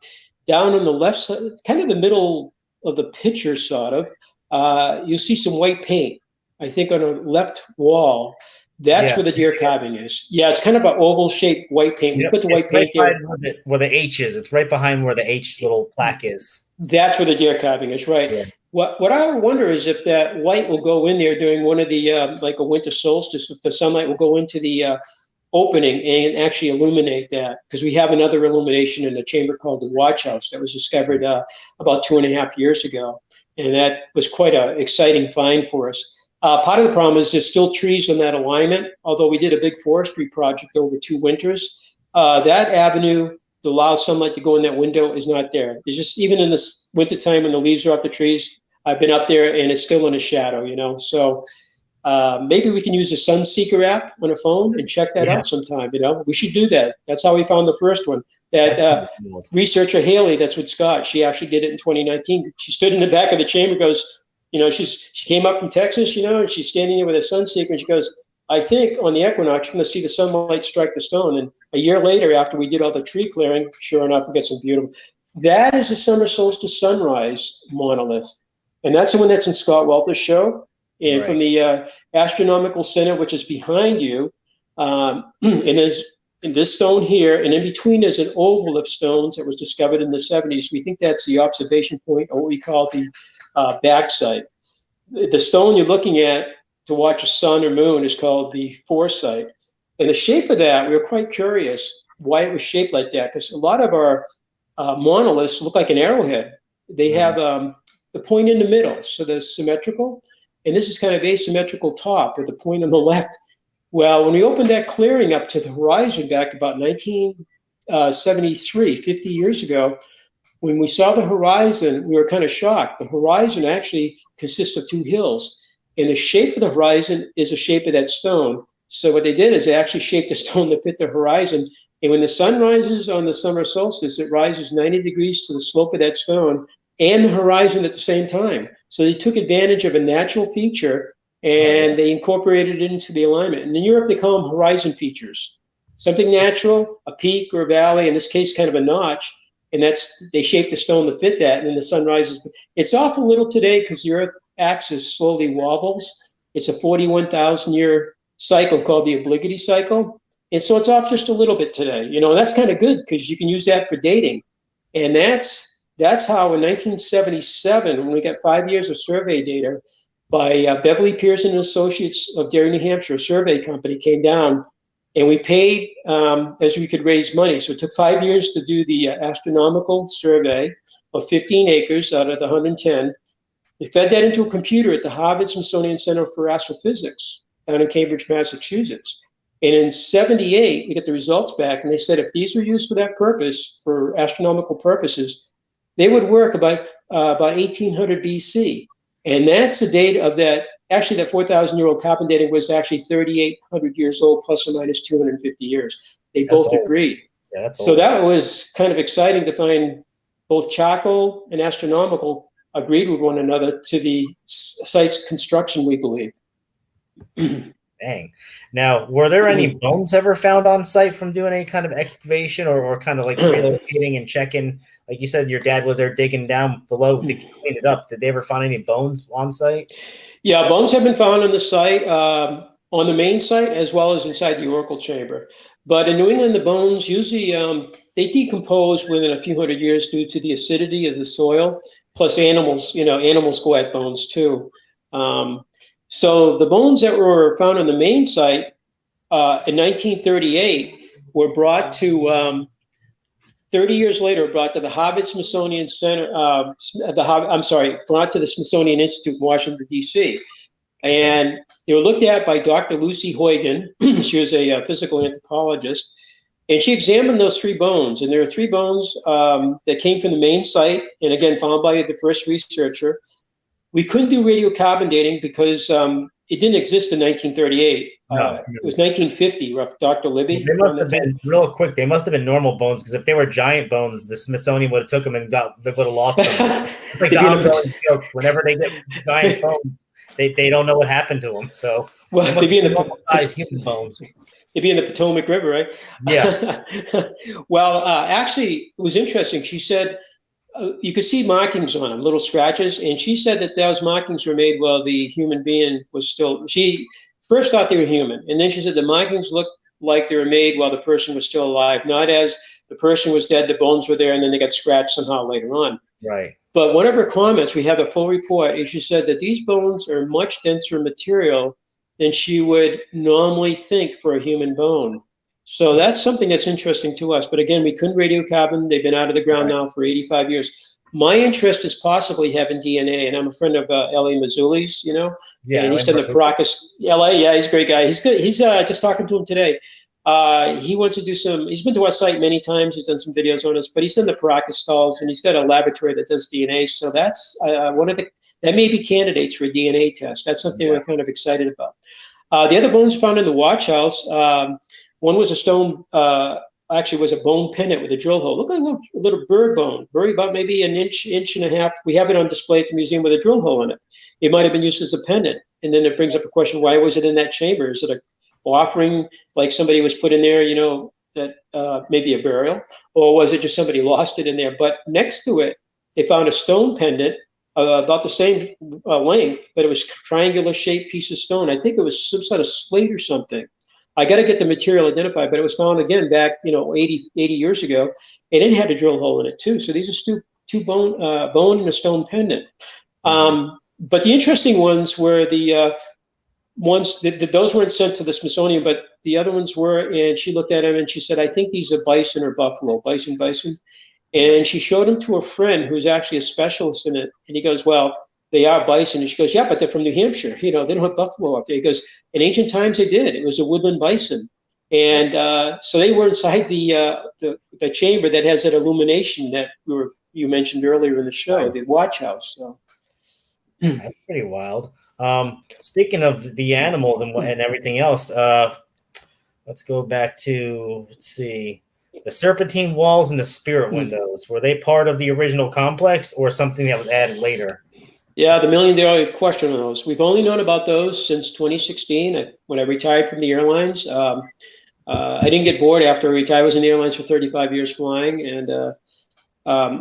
on the left side, kind of the middle of the picture, sort of, you'll see some white paint, I think, on the left wall. That's where the deer carving is. Yeah, it's kind of an oval-shaped white paint. We put the white paint there. Where the H is. It's right behind where the H little plaque is. That's where the deer carving is, right. Yeah. What I wonder is if that light will go in there during one of the, like a winter solstice, if the sunlight will go into the opening and actually illuminate that. Because we have another illumination in a chamber called the Watch House that was discovered about 2.5 years ago. And that was quite an exciting find for us. Part of the problem is there's still trees in that alignment, although we did a big forestry project over 2 winters. That avenue that allows sunlight to go in that window is not there. It's just, even in this wintertime when the leaves are off the trees, I've been up there and it's still in a shadow, So maybe we can use the Sunseeker app on a phone and check that out sometime, We should do that. That's how we found the first one. That researcher Haley, that's with Scott, she actually did it in 2019. She stood in the back of the chamber, goes, she came up from Texas, and she's standing there with a Sunseeker, and she goes, I think on the equinox, you're going to see the sunlight strike the stone. And a year later, after we did all the tree clearing, sure enough, we got some beautiful. That is a summer solstice sunrise monolith. And that's the one that's in Scott Welter's show. And from the Astronomical Center, which is behind you, and there's in this stone here, and in between there's an oval of stones that was discovered in the 70s. We think that's the observation point, or what we call the backside. The stone you're looking at to watch a sun or moon is called the foresight. And the shape of that, we were quite curious why it was shaped like that, because a lot of our monoliths look like an arrowhead. They have the point in the middle, so they're symmetrical. And this is kind of asymmetrical top with the point on the left. Well, when we opened that clearing up to the horizon back about 1973, 50 years ago, When we saw the horizon, we were kind of shocked. The horizon actually consists of two hills, and the shape of the horizon is the shape of that stone. So what they did is they actually shaped a stone to fit the horizon. And when the sun rises on the summer solstice, it rises 90 degrees to the slope of that stone and the horizon at the same time. So they took advantage of a natural feature and they incorporated it into the alignment. And in Europe, they call them horizon features. Something natural, a peak or a valley, in this case, kind of a notch. And they shaped the stone to fit that. And then the sun rises. It's off a little today because the Earth axis slowly wobbles. It's a 41,000-year cycle called the obligity cycle. And so it's off just a little bit today. You know, and that's kind of good because you can use that for dating. And that's how in 1977, when we got 5 years of survey data by Beverly Pearson and Associates of Derry, New Hampshire, a survey company, came down, and we paid as we could raise money. So it took 5 years to do the astronomical survey of 15 acres out of the 110. They fed that into a computer at the Harvard-Smithsonian Center for Astrophysics down in Cambridge, Massachusetts. And in 78, we get the results back, and they said if these were used for that purpose, for astronomical purposes, they would work about 1800 BC. And that's the date of that. Actually, that 4,000-year-old carbon dating was actually 3,800 years old, plus or minus 250 years. They both agreed. Yeah, that's so old. That was kind of exciting to find both charcoal and astronomical agreed with one another to the site's construction, we believe. Dang. Now, were there any bones ever found on site from doing any kind of excavation or kind of like relocating and checking? Like you said, your dad was there digging down below to clean it up. Did they ever find any bones on site? Yeah, bones have been found on the site, on the main site, as well as inside the oracle chamber. But in New England, the bones usually, they decompose within a few hundred years due to the acidity of the soil. Plus animals, animals go at bones too. So the bones that were found on the main site in 1938 were brought to, 30 years later, brought to the Harvard-Smithsonian Center, brought to the Smithsonian Institute in Washington, D.C. And they were looked at by Dr. Lucy Huygen. She was a physical anthropologist. And she examined those three bones. And there are three bones that came from the main site, and again, found by the first researcher. We couldn't do radiocarbon dating because it didn't exist in 1938. It was 1950, Dr. Libby. They must have been, real quick, they must have been normal bones, because if they were giant bones, the Smithsonian would have took them and they would have lost them. It's like the ongoing joke. Whenever they get giant bones, they don't know what happened to them. So they'd be in the normal-sized human bones. They'd be in the Potomac River, right? Yeah. Well, actually, it was interesting. She said you could see markings on them, little scratches. And she said that those markings were made while the human being was still, she first thought they were human. And then she said the markings looked like they were made while the person was still alive, not as the person was dead, the bones were there, and then they got scratched somehow later on. Right. But one of her comments, we have a full report, is she said that these bones are much denser material than she would normally think for a human bone. So that's something that's interesting to us. But again, we couldn't radiocarbon. They've been out of the ground now for 85 years. My interest is possibly having DNA, and I'm a friend of L.A. Mazzulli's, and he's done the Paracas, L.A. Yeah, he's a great guy. He's good. He's just talking to him today. He wants to do he's been to our site many times. He's done some videos on us, but he's done the Paracas stalls, and he's got a laboratory that does DNA. So that's that may be candidates for a DNA test. That's something we're kind of excited about. The other bones found in the watch house, one was a stone, actually was a bone pendant with a drill hole. Looked like a little bird bone, very about maybe an inch and a half. We have it on display at the museum with a drill hole in it. It might have been used as a pendant. And then it brings up a question, why was it in that chamber? Is it an offering, like somebody was put in there, that maybe a burial? Or was it just somebody lost it in there? But next to it, they found a stone pendant about the same length, but it was triangular shaped piece of stone. I think it was some sort of slate or something. I got to get the material identified, but it was found again back, 80 years ago, and it had a drill hole in it too. So these are two bone and a stone pendant. But the interesting ones were the ones that those weren't sent to the Smithsonian, but the other ones were. And she looked at them and she said, "I think these are bison or buffalo, bison." And she showed them to a friend who's actually a specialist in it, and he goes, "Well, they are bison." And she goes, "Yeah, but they're from New Hampshire. They don't have buffalo up there." He goes, "In ancient times they did. It was a woodland bison." And so they were inside the chamber that has that illumination that we were you mentioned earlier in the show, Nice. the watch house. So. That's pretty wild. Speaking of the animals and everything else, let's go back to, let's see, the serpentine walls and the spirit windows. Were they part of the original complex or something that was added later? Yeah, the million-dollar question on those. We've only known about those since 2016, when I retired from the airlines. I didn't get bored after I retired. I was in the airlines for 35 years flying, and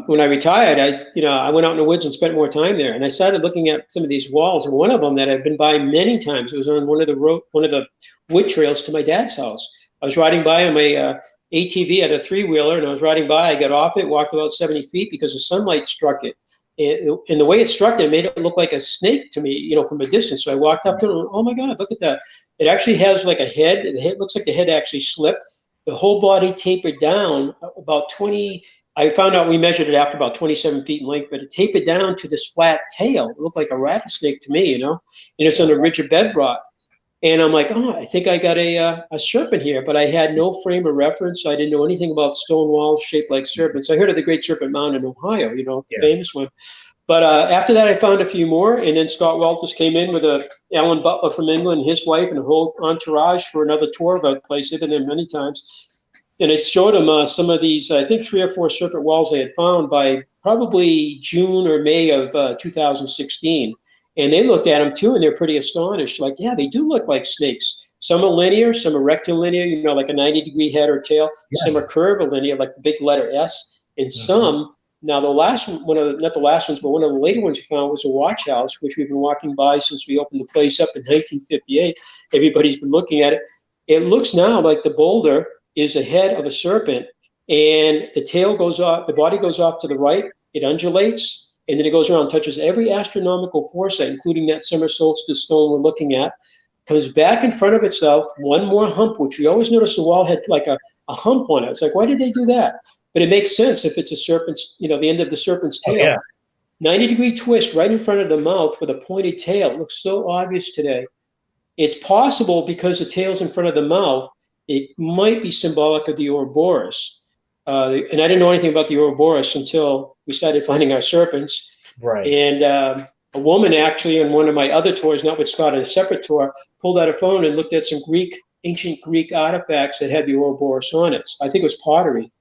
when I retired, I went out in the woods and spent more time there. And I started looking at some of these walls, and one of them that I've been by many times, it was on one of the wood trails to my dad's house. I was riding by on my ATV at a three-wheeler, and I was riding by. I got off it, walked about 70 feet because the sunlight struck it. And the way it struck it made it look like a snake to me, from a distance. So I walked up to it and, oh my God, look at that. It actually has like a head. The head looks like the head actually slipped. The whole body tapered down about 20. I found out we measured it after about 27 feet in length, but it tapered down to this flat tail. It looked like a rattlesnake to me, and it's on a ridge of bedrock. And I'm like, oh, I think I got a serpent here, but I had no frame of reference. So I didn't know anything about stone walls shaped like serpents. I heard of the Great Serpent Mound in Ohio, famous one. But after that, I found a few more, and then Scott Walters came in with Alan Butler from England, his wife, and a whole entourage for another tour of the place. They've been there many times. And I showed him some of these, I think 3 or 4 serpent walls they had found by probably June or May of 2016. And they looked at them too, and they're pretty astonished. Like, yeah, they do look like snakes. Some are linear, some are rectilinear, like a 90-degree head or tail. Yeah. Some are curvilinear, like the big letter S. And some, now the last one, not the last ones, but one of the later ones we found was a watch house, which we've been walking by since we opened the place up in 1958. Everybody's been looking at it. It looks now like the boulder is a head of a serpent, and the tail goes off, the body goes off to the right, it undulates, and then it goes around, touches every astronomical foresight, including that summer solstice stone we're looking at, comes back in front of itself, one more hump, which we always noticed the wall had like a hump on it. It's like, why did they do that? But it makes sense if it's a serpent's, the end of the serpent's tail. Oh, yeah. 90-degree twist right in front of the mouth with a pointed tail. It looks so obvious today. It's possible because the tail's in front of the mouth, it might be symbolic of the Ouroboros. And I didn't know anything about the Ouroboros until we started finding our serpents. Right. And a woman actually on one of my other tours, not with Scott, on a separate tour, pulled out a phone and looked at some ancient Greek artifacts that had the Ouroboros on it. I think it was pottery.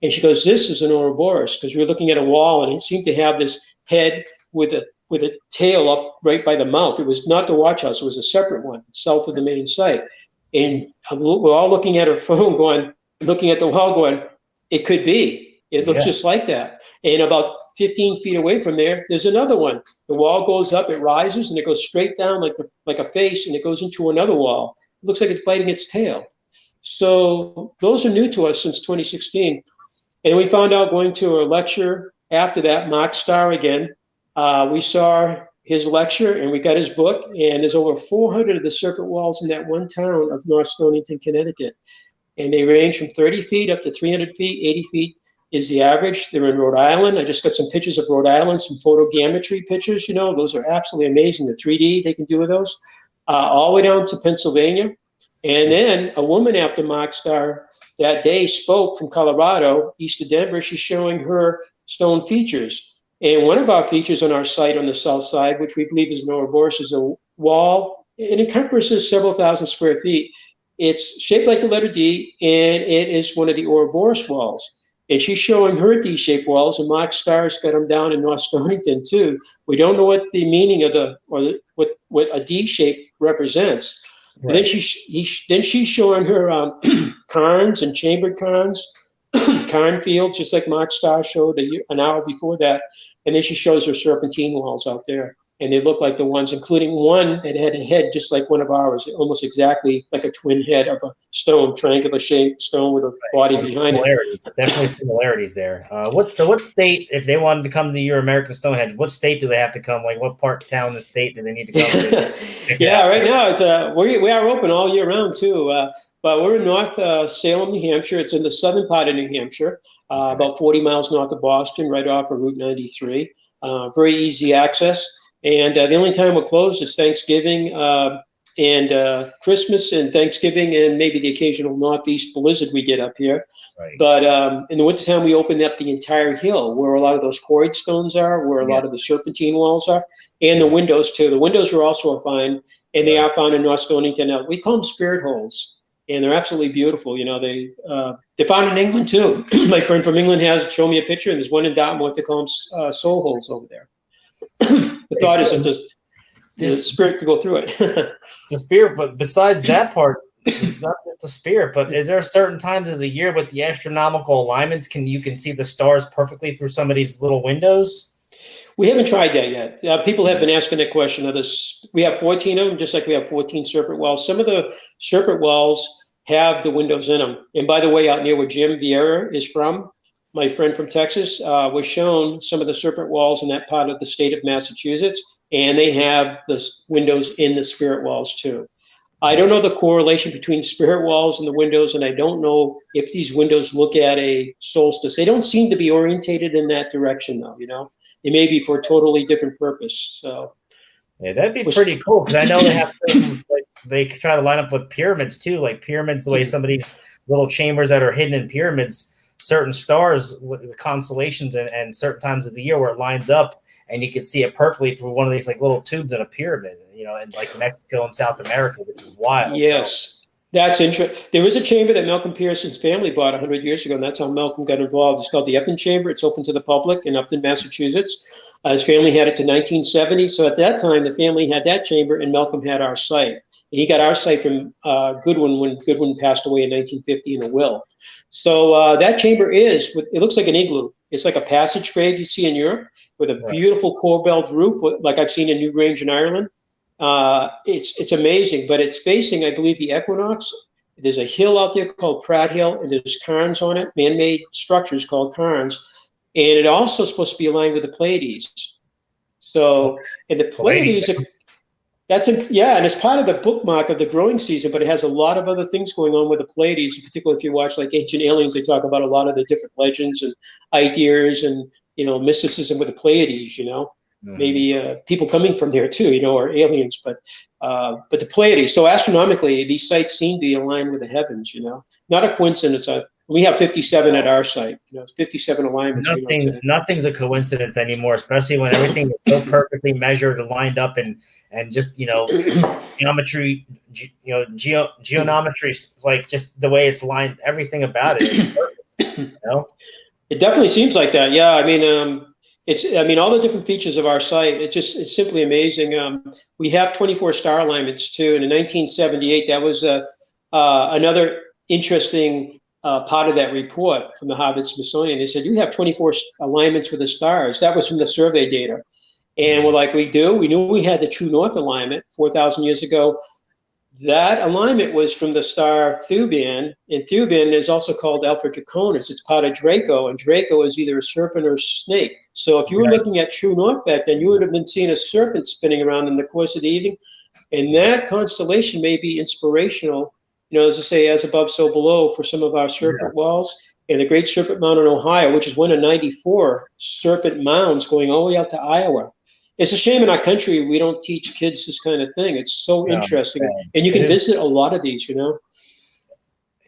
And she goes, this is an Ouroboros, because we were looking at a wall and it seemed to have this head with a tail up right by the mouth. It was not the watch house, it was a separate one, south of the main site. And we're all looking at her phone looking at the wall going, it could be. It looks just like that. And about 15 feet away from there's another one. The wall goes up, it rises, and it goes straight down like a face, and it goes into another wall. It looks like it's biting its tail. So those are new to us since 2016. And we found out going to a lecture after that, Mark Starr again, we saw his lecture and we got his book, and there's over 400 of the serpent walls in that one town of North Stonington, Connecticut. And they range from 30 feet up to 300 feet, 80 feet is the average. They're in Rhode Island. I just got some pictures of Rhode Island, some photogrammetry pictures, those are absolutely amazing. The 3D they can do with those, all the way down to Pennsylvania. And then a woman after Mark Starr that day spoke from Colorado, east of Denver. She's showing her stone features. And one of our features on our site on the south side, which we believe is an Ouroboros, is a wall. It encompasses several thousand square feet. It's shaped like the letter D, and it is one of the Ouroboros walls. And she's showing her D-shaped walls, and Mark Starr's got them down in North Stonington too. We don't know what the meaning of what a D shape represents. Right. And then she's showing her cairns and chambered cairns, cairn fields, just like Mark Starr showed an hour before that. And then she shows her serpentine walls out there. And they look like the ones, including one that had a head just like one of ours, almost exactly like a twin head of a stone, triangular shaped stone with a body behind it. Definitely similarities there. What state, if they wanted to come to your American Stonehenge, what state do they have to come? Like what part, town, and state do they need to come to? Yeah, right now it's we are open all year round too. But we're in North Salem, New Hampshire. It's in the southern part of New Hampshire, about 40 miles north of Boston, right off of Route 93. Very easy access. And the only time we're closed is Thanksgiving, and Christmas and Thanksgiving and maybe the occasional northeast blizzard we get up here. Right. But in the wintertime, we open up the entire hill where a lot of those quarried stones are, where a lot of the serpentine walls are, and the windows too. The windows are also found, and they are found in North Stonington. Now, we call them spirit holes, and they're absolutely beautiful. You know, they're found in England too. My friend from England has shown me a picture, and there's one in Dartmouth. They call them soul holes over there. The thought is that the spirit to go through it. The spirit, but besides that part, it's not just the spirit, but is there certain times of the year with the astronomical alignments you can see the stars perfectly through some of these little windows? We haven't tried that yet. People have been asking that question. We have 14 of them, just like we have 14 serpent wells. Some of the serpent wells have the windows in them. And by the way, out near where Jim Vieira is from, my friend from Texas, was shown some of the serpent walls in that part of the state of Massachusetts, and they have the windows in the spirit walls too. I don't know the correlation between spirit walls and the windows, and I don't know if these windows look at a solstice. They don't seem to be orientated in that direction, though. You know, they may be for a totally different purpose. So, yeah, that'd be pretty cool because I know they have things like they try to line up with pyramids too, like pyramids. The way some of these little chambers that are hidden in pyramids, certain stars with constellations and certain times of the year where it lines up. And you can see it perfectly through one of these like little tubes in a pyramid, you know, in like Mexico and South America, which is wild. Yes, that's interesting. There was a chamber that Malcolm Pearson's family bought 100 years ago, and that's how Malcolm got involved. It's called the Upton Chamber. It's open to the public in Upton, Massachusetts. His family had it to 1970. So at that time, the family had that chamber, and Malcolm had our site. And he got our site from Goodwin when Goodwin passed away in 1950 in a will. So that chamber it looks like an igloo. It's like a passage grave you see in Europe with a beautiful corbelled roof, like I've seen in Newgrange in Ireland. It's amazing, but it's facing, I believe, the equinox. There's a hill out there called Pratt Hill, and there's cairns on it, man-made structures called cairns. And it also is supposed to be aligned with the Pleiades. So, and the Pleiades, and it's part of the bookmark of the growing season, but it has a lot of other things going on with the Pleiades. In particular, if you watch like Ancient Aliens, they talk about a lot of the different legends and ideas and, you know, mysticism with the Pleiades, you know. Maybe people coming from there too, you know, or aliens, but the Pleiades. So astronomically, these sites seem to be aligned with the heavens, you know. Not a coincidence. We have 57 at our site. You know, 57 alignments. Nothing's a coincidence anymore, especially when everything is so perfectly measured and lined up and just, you know, geometry, geometry, like just the way it's lined, everything about it is perfect, you know? It definitely seems like that. Yeah, I mean, all the different features of our site, it's simply amazing. We have 24 star alignments too, and in 1978, that was another interesting part of that report from the Harvard Smithsonian. They said, you have 24 alignments with the stars. That was from the survey data. And we're like, we do. We knew we had the true north alignment 4,000 years ago. That alignment was from the star Thuban, and Thuban is also called Alpha Draconis. It's part of Draco, and Draco is either a serpent or a snake. So if you were looking at true north back then, you would have been seeing a serpent spinning around in the course of the evening. And that constellation may be inspirational, you know, as I say, as above, so below for some of our serpent walls. And the Great Serpent Mound in Ohio, which is one of 94 serpent mounds going all the way out to Iowa. It's a shame in our country we don't teach kids this kind of thing. It's so interesting. And you can visit a lot of these, you know.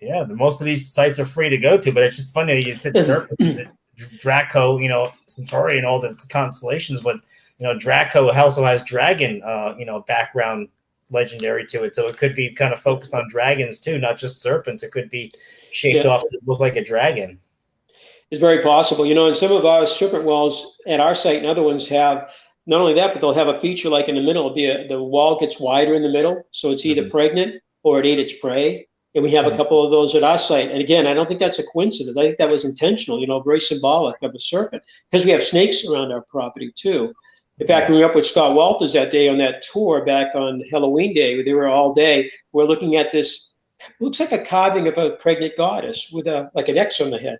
Yeah, most of these sites are free to go to, but it's just funny you said serpents, Draco, you know, Centauri and all the constellations, but, you know, Draco also has dragon, you know, background legendary to it. So it could be kind of focused on dragons too, not just serpents. It could be shaped off to look like a dragon. It's very possible. You know, and some of our serpent wells at our site and other ones have not only that, but they'll have a feature like in the middle. The wall gets wider in the middle, so it's either pregnant or it ate its prey. And we have a couple of those at our site. And again, I don't think that's a coincidence. I think that was intentional, you know, very symbolic of a serpent, because we have snakes around our property too. In fact, we were up with Scott Walters that day on that tour back on Halloween Day. They were all day. We're looking at this, looks like a carving of a pregnant goddess with like an X on the head.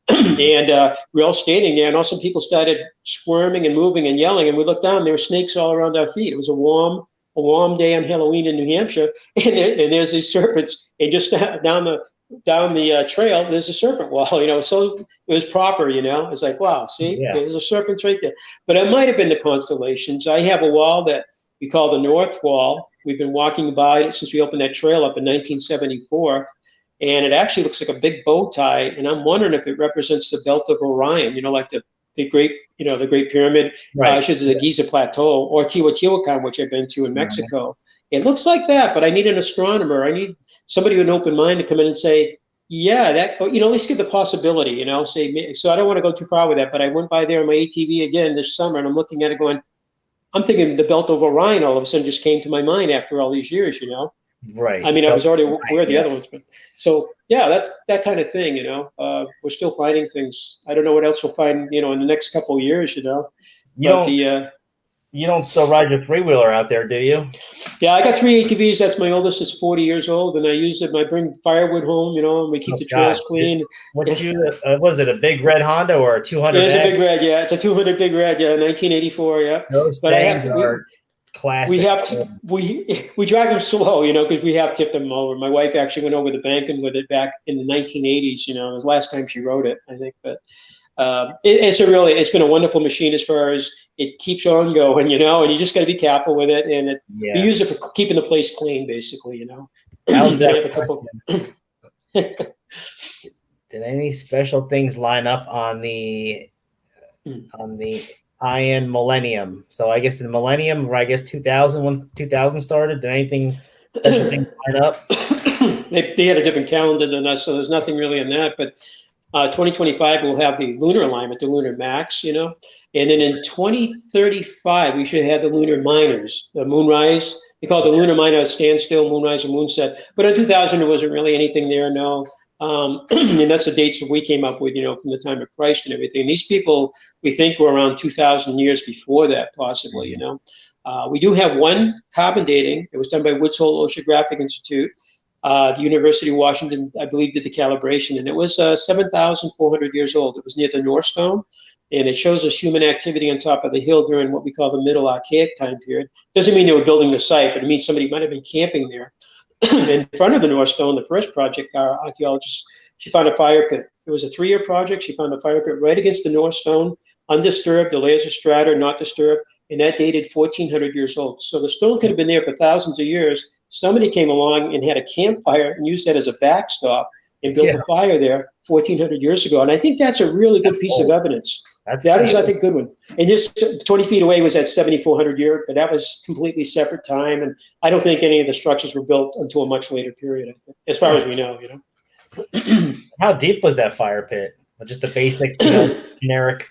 And we're all standing there, and all some people started squirming and moving and yelling. And we looked down, there were snakes all around our feet. It was a warm day on Halloween in New Hampshire, and there's these serpents. And just down the trail, there's a serpent wall. You know, so it was proper. You know, it's like, wow, see, there's a serpent right there. But it might have been the constellations. I have a wall that we call the North Wall, We've been walking by it since we opened that trail up in 1974. And it actually looks like a big bow tie. And I'm wondering if it represents the Belt of Orion, like the Great, the Great Pyramid, Right. the Giza Plateau, or Teotihuacan, which I've been to in Mexico. It looks like that, but I need an astronomer. I need somebody with an open mind to come in and say, yeah, that, at least give the possibility, say, so I don't want to go too far with that, but I went by there on my ATV again this summer, and I'm looking at it going, I'm thinking the Belt of Orion all of a sudden just came to my mind after all these years, Right. I mean, I was already aware of the other ones, but so yeah, that's that kind of thing, we're still finding things. I don't know what else we'll find, in the next couple of years, You don't still ride your three-wheeler out there, do you? Yeah, I got 3 ATVs. That's my oldest. It's 40 years old, and I use it. I bring firewood home, and we keep the trails clean. Was it a big red Honda or a 200? Yeah, it's a big red. Yeah, it's a 200 big red. Yeah, 1984. Yeah, those things are classic. We drive them slow, because we have tipped them over. My wife actually went over the banking with it back in the 1980s. It was the last time she rode it, I think, but. It's been a wonderful machine as far as it keeps on going, and you just got to be careful with it. And you use it for keeping the place clean, basically, How's that? Did any special things line up on the Iron Millennium? So I guess the Millennium, or I guess 2000, once 2000 started, did anything special things line up? They had a different calendar than us, so there's nothing really in that, but 2025 we'll have the lunar alignment, the lunar max, and then in 2035 we should have the lunar minors, the moonrise. They call it the lunar minor standstill, moonrise, and moonset. But in 2000 there wasn't really anything there, no. And that's the dates that we came up with, from the time of Christ and everything. These people we think were around 2,000 years before that, possibly. We do have one carbon dating. It was done by Woods Hole Oceanographic Institute. The University of Washington, I believe, did the calibration, and it was 7,400 years old. It was near the North Stone, and it shows us human activity on top of the hill during what we call the Middle Archaic time period. Doesn't mean they were building the site, but it means somebody might have been camping there. In front of the North Stone, the first project, our archaeologist, she found a fire pit. It was a 3-year project. She found a fire pit right against the North Stone, undisturbed, the layers of strata not disturbed, and that dated 1,400 years old. So the stone could have been there for thousands of years. Somebody came along and had a campfire and used that as a backstop and built a fire there 1,400 years ago. And I think that's a really good piece of evidence. That is, I think, a good one. And just 20 feet away was at 7,400 year, but that was completely separate time. And I don't think any of the structures were built until a much later period, I think, as far as we know, How deep was that fire pit? Just a basic, generic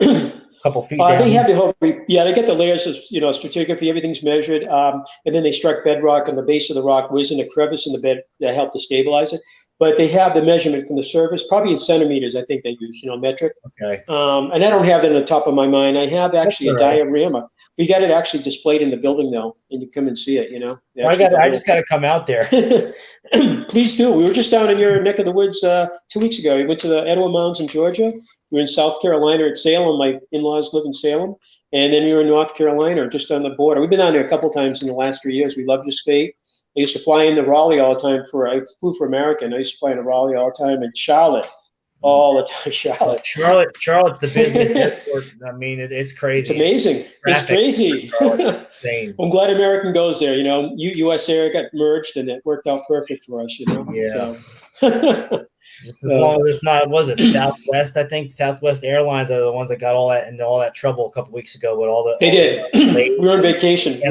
couple feet down? They have the whole, they get the layers of, stratigraphy, everything's measured. And then they struck bedrock, and the base of the rock was in a crevice in the bed that helped to stabilize it. But they have the measurement from the surface, probably in centimeters, I think they use, metric. Okay. And I don't have that on the top of my mind. I have actually a diorama. We got it actually displayed in the building, though, and you come and see it, I just got to come out there. Please do. We were just down in your neck of the woods 2 weeks ago. We went to the Etowah Mountains in Georgia. We were in South Carolina at Salem. My in-laws live in Salem. And then we were in North Carolina, just on the border. We've been down there a couple times in the last 3 years. We love the state. I used to fly into Raleigh all the time I flew for American. I used to fly into Raleigh all the time, and Charlotte all the time. Charlotte's the business airport. I mean, it's crazy. It's amazing. It's crazy. I'm glad American goes there. U.S. Air got merged, and it worked out perfect for us. Yeah. So. Just as long as it's not, was it Southwest? I think Southwest Airlines are the ones that got all that trouble a couple weeks ago with all the. They did. We were on vacation.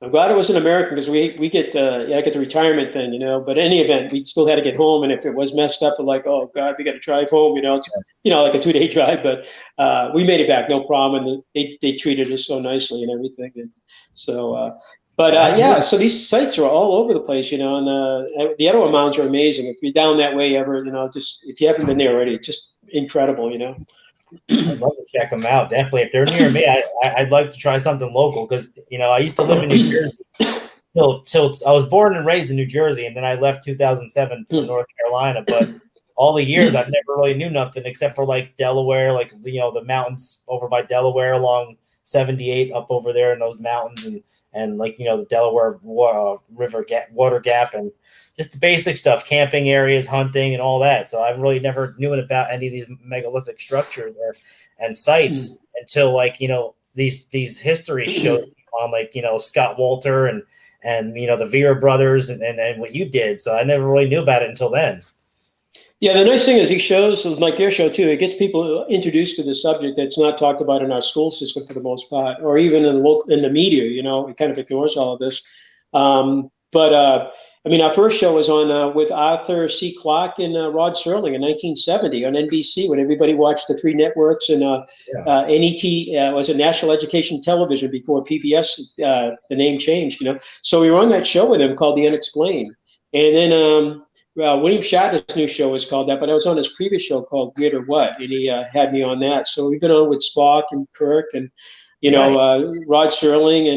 I'm glad it wasn't American, because we get I get the retirement thing, But in any event, we still had to get home, and if it was messed up, we're like, oh God, we got to drive home. It's like a 2-day drive, but we made it back, no problem. And they treated us so nicely and everything. And so, so these sites are all over the place, and the Etowah Mountains are amazing. If you're down that way ever, just if you haven't been there already, just incredible, I'd love to check them out. Definitely, if they're near me, I'd like to try something local, because I used to live in New Jersey till I was born and raised in New Jersey, and then I left 2007 for North Carolina. But all the years I've never really knew nothing except for like Delaware, like the mountains over by Delaware along 78 up over there in those mountains, and like the Delaware River water gap, and just the basic stuff, camping areas, hunting, and all that. So I really never knew about any of these megalithic structures and sites until these history shows on like, Scott Walter and the Vera brothers and what you did. So I never really knew about it until then. Yeah, the nice thing is these shows, like your show too, it gets people introduced to the subject that's not talked about in our school system for the most part, or even in the media. It kind of ignores all of this. I mean, our first show was on with Arthur C. Clarke and Rod Serling in 1970 on NBC, when everybody watched the three networks, and NET was a National Education Television before PBS, the name changed. So we were on that show with him called The Unexplained, and then. William Shatner's new show was called that, but I was on his previous show called Weird or What, and he had me on that. So we've been on with Spock and Kirk and, Rod Serling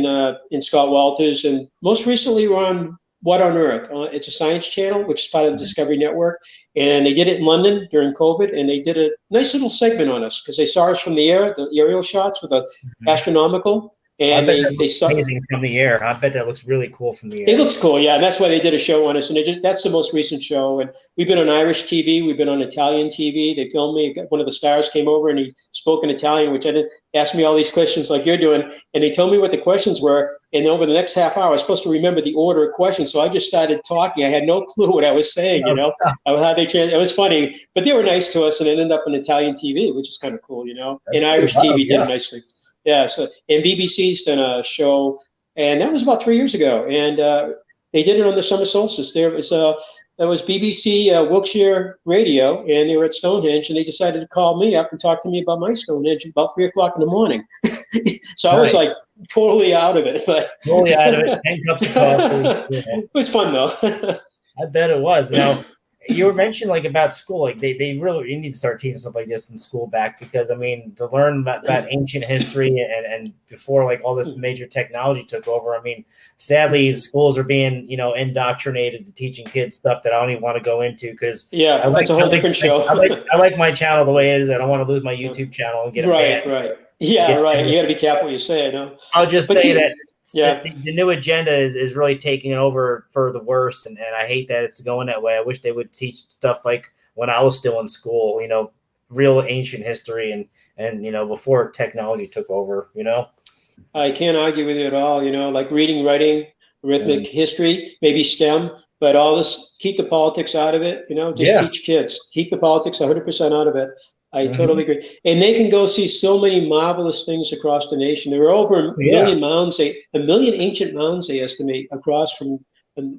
and Scott Walters. And most recently we're on What on Earth. It's a science channel, which is part of the Discovery Network. And they did it in London during COVID, and they did a nice little segment on us because they saw us from the air, the aerial shots with the astronomical. And they saw amazing from the air. I bet that looks really cool from the air. It looks cool, yeah. And that's why they did a show on us. And that's the most recent show. And we've been on Irish TV. We've been on Italian TV. They filmed me. One of the stars came over and he spoke in Italian, which I did, asked me all these questions like you're doing. And they told me what the questions were. And over the next half hour, I was supposed to remember the order of questions. So I just started talking. I had no clue what I was saying, how they it was funny. But they were nice to us, and it ended up on Italian TV, which is kind of cool, And Irish TV did a nice thing. Yeah, so and BBC's done a show, and that was about 3 years ago, and they did it on the summer solstice. There was BBC Wiltshire Radio, and they were at Stonehenge, and they decided to call me up and talk to me about my Stonehenge about 3 o'clock in the morning. So I was like totally out of it. But totally out of it. 10 cups of coffee. Yeah. It was fun though. I bet it was. Now, you were mentioning like about school, like they really, you need to start teaching stuff like this in school back, because I mean, to learn about ancient history and before like all this major technology took over, I mean, sadly schools are being, indoctrinated to teaching kids stuff that I don't even want to go into, because that's a whole different show. I like my channel the way it is. I don't want to lose my YouTube channel and get it banned. Right. Yeah, right. You got to be careful what you say. I know. I'll just say that. Yeah, the new agenda is really taking over for the worse, and I hate that it's going that way. I wish they would teach stuff like when I was still in school, real ancient history and before technology took over, I can't argue with you at all, like reading, writing, arithmetic, history, maybe STEM, but all this, keep the politics out of it, teach kids, keep the politics 100% out of it. I totally agree. And they can go see so many marvelous things across the nation. There are over a million mounds, a million ancient mounds, they estimate, across from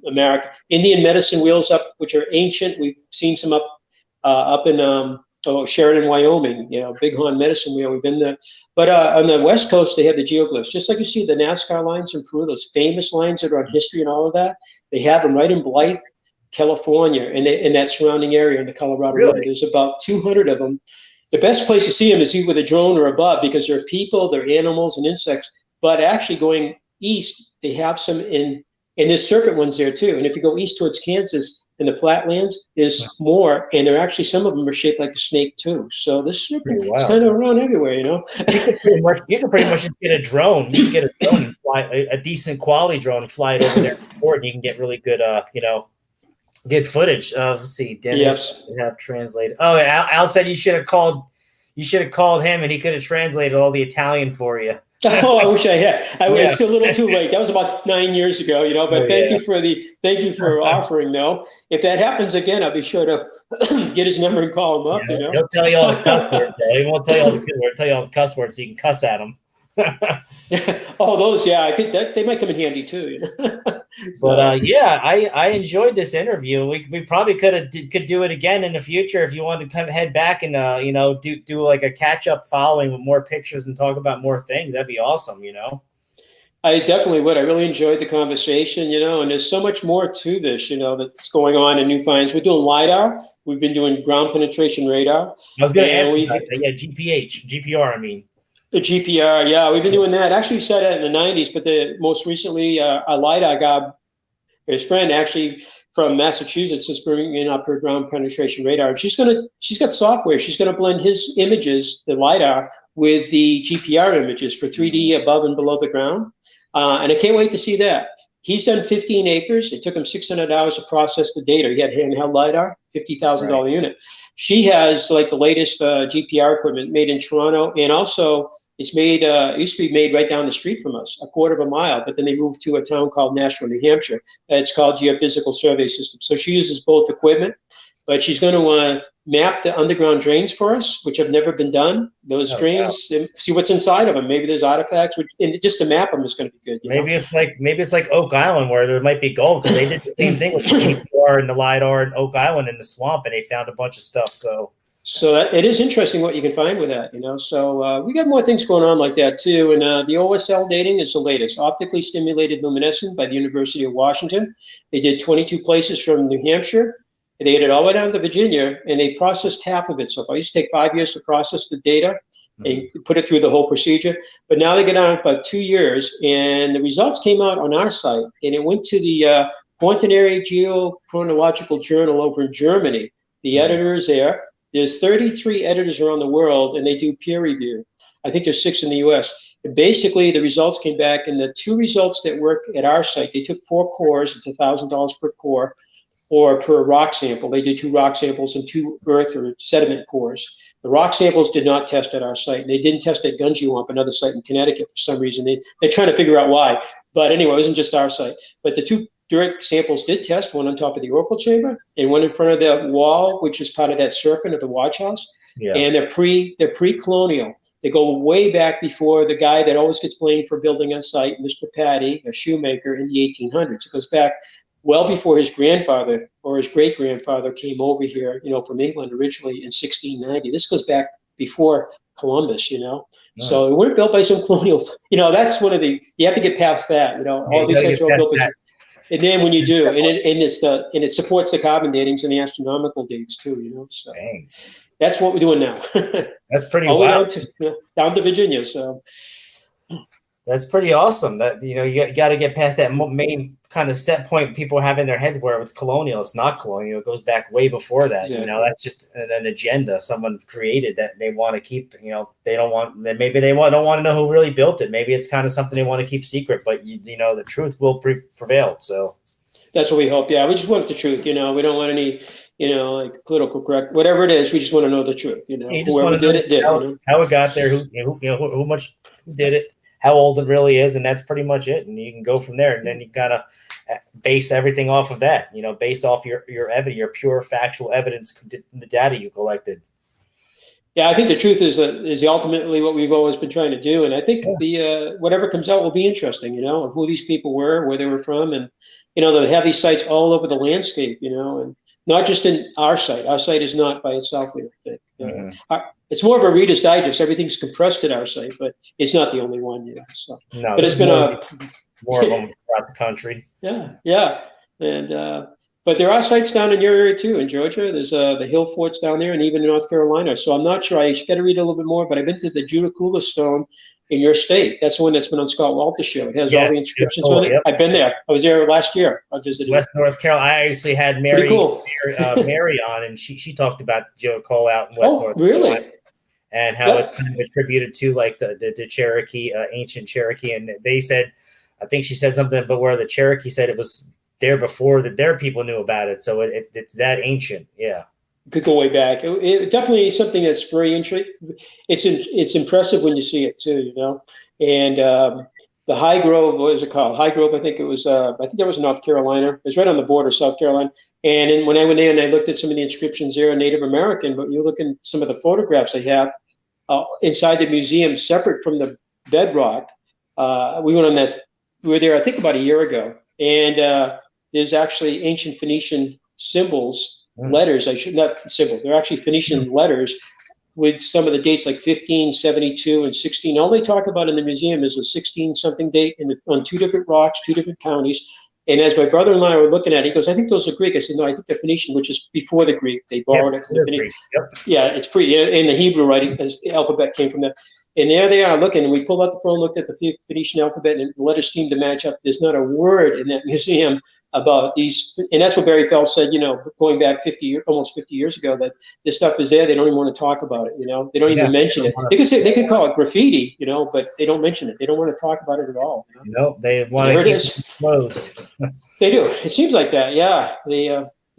America. Indian medicine wheels up, which are ancient. We've seen some up in Sheridan, Wyoming, Bighorn medicine wheel. We've been there. But on the West Coast, they have the geoglyphs. Just like you see the NASCAR lines in Peru, those famous lines that are on history and all of that, they have them right in Blythe, California, and in that surrounding area in the Colorado River. There's about 200 of them. The best place to see them is either with a drone or above, because there are people, there are animals and insects. But actually going east, they have some and there's serpent ones there too. And if you go east towards Kansas in the flatlands, there's more, and they're actually, some of them are shaped like a snake too. So this serpent is kind of around everywhere, You can pretty much just get a drone. You can get a drone and fly a decent quality drone and fly it over there, and you can get really good, good footage. Let's see. Dennis have translated. Oh, Al said you should have called him, and he could have translated all the Italian for you. Oh, I wish I had. It's a little too late. That was about 9 years ago, But thank you for offering. Though, if that happens again, I'll be sure to get his number and call him up. He'll tell you all the cuss words. He won't tell you all the good words. He'll tell you all the cuss words so you can cuss at him. Oh, those, I think they might come in handy too. So. But I enjoyed this interview. We probably could do it again in the future if you wanted to come head back and do like a catch up following with more pictures and talk about more things. That'd be awesome. I definitely would. I really enjoyed the conversation. And there's so much more to this. That's going on in new finds. We're doing LiDAR. We've been doing ground penetration radar. I was going to ask about that. GPR. I mean. The GPR, we've been doing that. Actually, we started that in the 90s, but most recently, a LiDAR guy, his friend actually from Massachusetts, is bringing up her ground penetration radar. And she's got software. She's going to blend his images, the LiDAR, with the GPR images for 3D above and below the ground. And I can't wait to see that. He's done 15 acres. It took him 600 hours to process the data. He had handheld LiDAR, $50,000 unit. She has like the latest GPR equipment made in Toronto, and also It's made. It used to be made right down the street from us, a quarter of a mile. But then they moved to a town called Nashville, New Hampshire. It's called Geophysical Survey System. So she uses both equipment, but she's going to map the underground drains for us, which have never been done. Those drains, wow. See what's inside of them. Maybe there's artifacts, and just to map them is going to be good. Maybe it's like Oak Island, where there might be gold, because they did the same thing with the GPR and the LiDAR in Oak Island in the swamp, and they found a bunch of stuff. So it is interesting what you can find with that, So we got more things going on like that too. And the OSL dating is the latest, optically stimulated luminescence by the University of Washington. They did 22 places from New Hampshire. They did it all the way down to Virginia, and they processed half of it. So if I used to take 5 years to process the data and put it through the whole procedure, but now they get on about 2 years, and the results came out on our site, and it went to the Quaternary Geochronological Journal over in Germany. The editor is there. There's 33 editors around the world, and they do peer review. I think there's 6 in the US. And basically, the results came back, and the 2 results that work at our site, they took 4 cores. It's $1,000 per core or per rock sample. They did 2 rock samples and 2 earth or sediment cores. The rock samples did not test at our site. They didn't test at Gunjiwamp, another site in Connecticut, for some reason. They're trying to figure out why. But anyway, it wasn't just our site. But the 2 direct samples did test, one on top of the oracle chamber and one in front of the wall, which is part of that serpent of the watch house. Yeah. And they're pre-colonial. They go way back before the guy that always gets blamed for building a site, Mr. Patty, a shoemaker in the 1800s. It goes back well before his grandfather or his great-grandfather came over here, from England originally in 1690. This goes back before Columbus, So it weren't built by some colonial, that's one of the, you have to get past that, all these sites are all built by. And then when you do, and it supports the carbon datings and the astronomical dates too, So dang. That's what we're doing now. That's pretty wild. Down to Virginia, so. That's pretty awesome. That you got to get past that main kind of set point people have in their heads where it's colonial. It's not colonial. It goes back way before that. Exactly. That's just an agenda someone created that they want to keep. They don't want. Maybe they don't want to know who really built it. Maybe it's kind of something they want to keep secret. But the truth will prevail. So that's what we hope. Yeah, we just want the truth. We don't want any. Like political correct, whatever it is. We just want to know the truth. Whoever did it did. How it got there. Who much did it. How old it really is, and that's pretty much it. And you can go from there, and then you gotta base everything off of that. Based off your evidence, your pure factual evidence, the data you collected. Yeah, I think the truth is ultimately what we've always been trying to do, and I think the whatever comes out will be interesting. Of who these people were, where they were from, and they'll have these sites all over the landscape. And not just in our site. Our site is not by itself, we don't think. It's more of a Reader's Digest. Everything's compressed at our site, but it's not the only one. So. No, but it's been more of them throughout the country. Yeah, and but there are sites down in your area too, in Georgia. There's the hill forts down there, and even in North Carolina. So I'm not sure. I got to read a little bit more, but I've been to the Judicula Stone in your state. That's the one that's been on Scott Walter's show. It has all the inscriptions on it. Yep. I've been there. I was there last year. I visited West North Carolina. I actually had Mary on, and she talked about Judicula out in West North Carolina. Really? And how it's kind of attributed to like the Cherokee, ancient Cherokee. And they said, I think she said something, but where the Cherokee said it was there before their people knew about it. So it's that ancient. Yeah. Could go way back. It definitely is something that's very interesting. It's impressive when you see it too, And the High Grove, what is it called? High Grove, I think it was. I think that was in North Carolina. It was right on the border, South Carolina. And then when I went in and I looked at some of the inscriptions there, Native American. But you look at some of the photographs they have inside the museum, separate from the bedrock. We went on that. We were there, I think, about a year ago, and there's actually ancient Phoenician symbols. Letters, not symbols. They're actually Phoenician letters with some of the dates like 1572 and 16. All they talk about in the museum is a 16-something date on 2 different rocks, 2 different counties. And as my brother-in-law were looking at it, he goes, I think those are Greek. I said, no, I think they're Phoenician, which is before the Greek. They borrowed it from the Phoenician. Yep. Yeah, it's in the Hebrew writing, the alphabet came from that. And there they are looking, and we pulled out the phone, looked at the Phoenician alphabet, and the letters seemed to match up. There's not a word in that museum about these, and that's what Barry Feld said, going back almost 50 years ago, that this stuff is there. They don't even want to talk about it, They don't even mention it. They could call it graffiti, but they don't mention it. They don't want to talk about it at all. They want to keep it closed. They do. It seems like that, yeah. They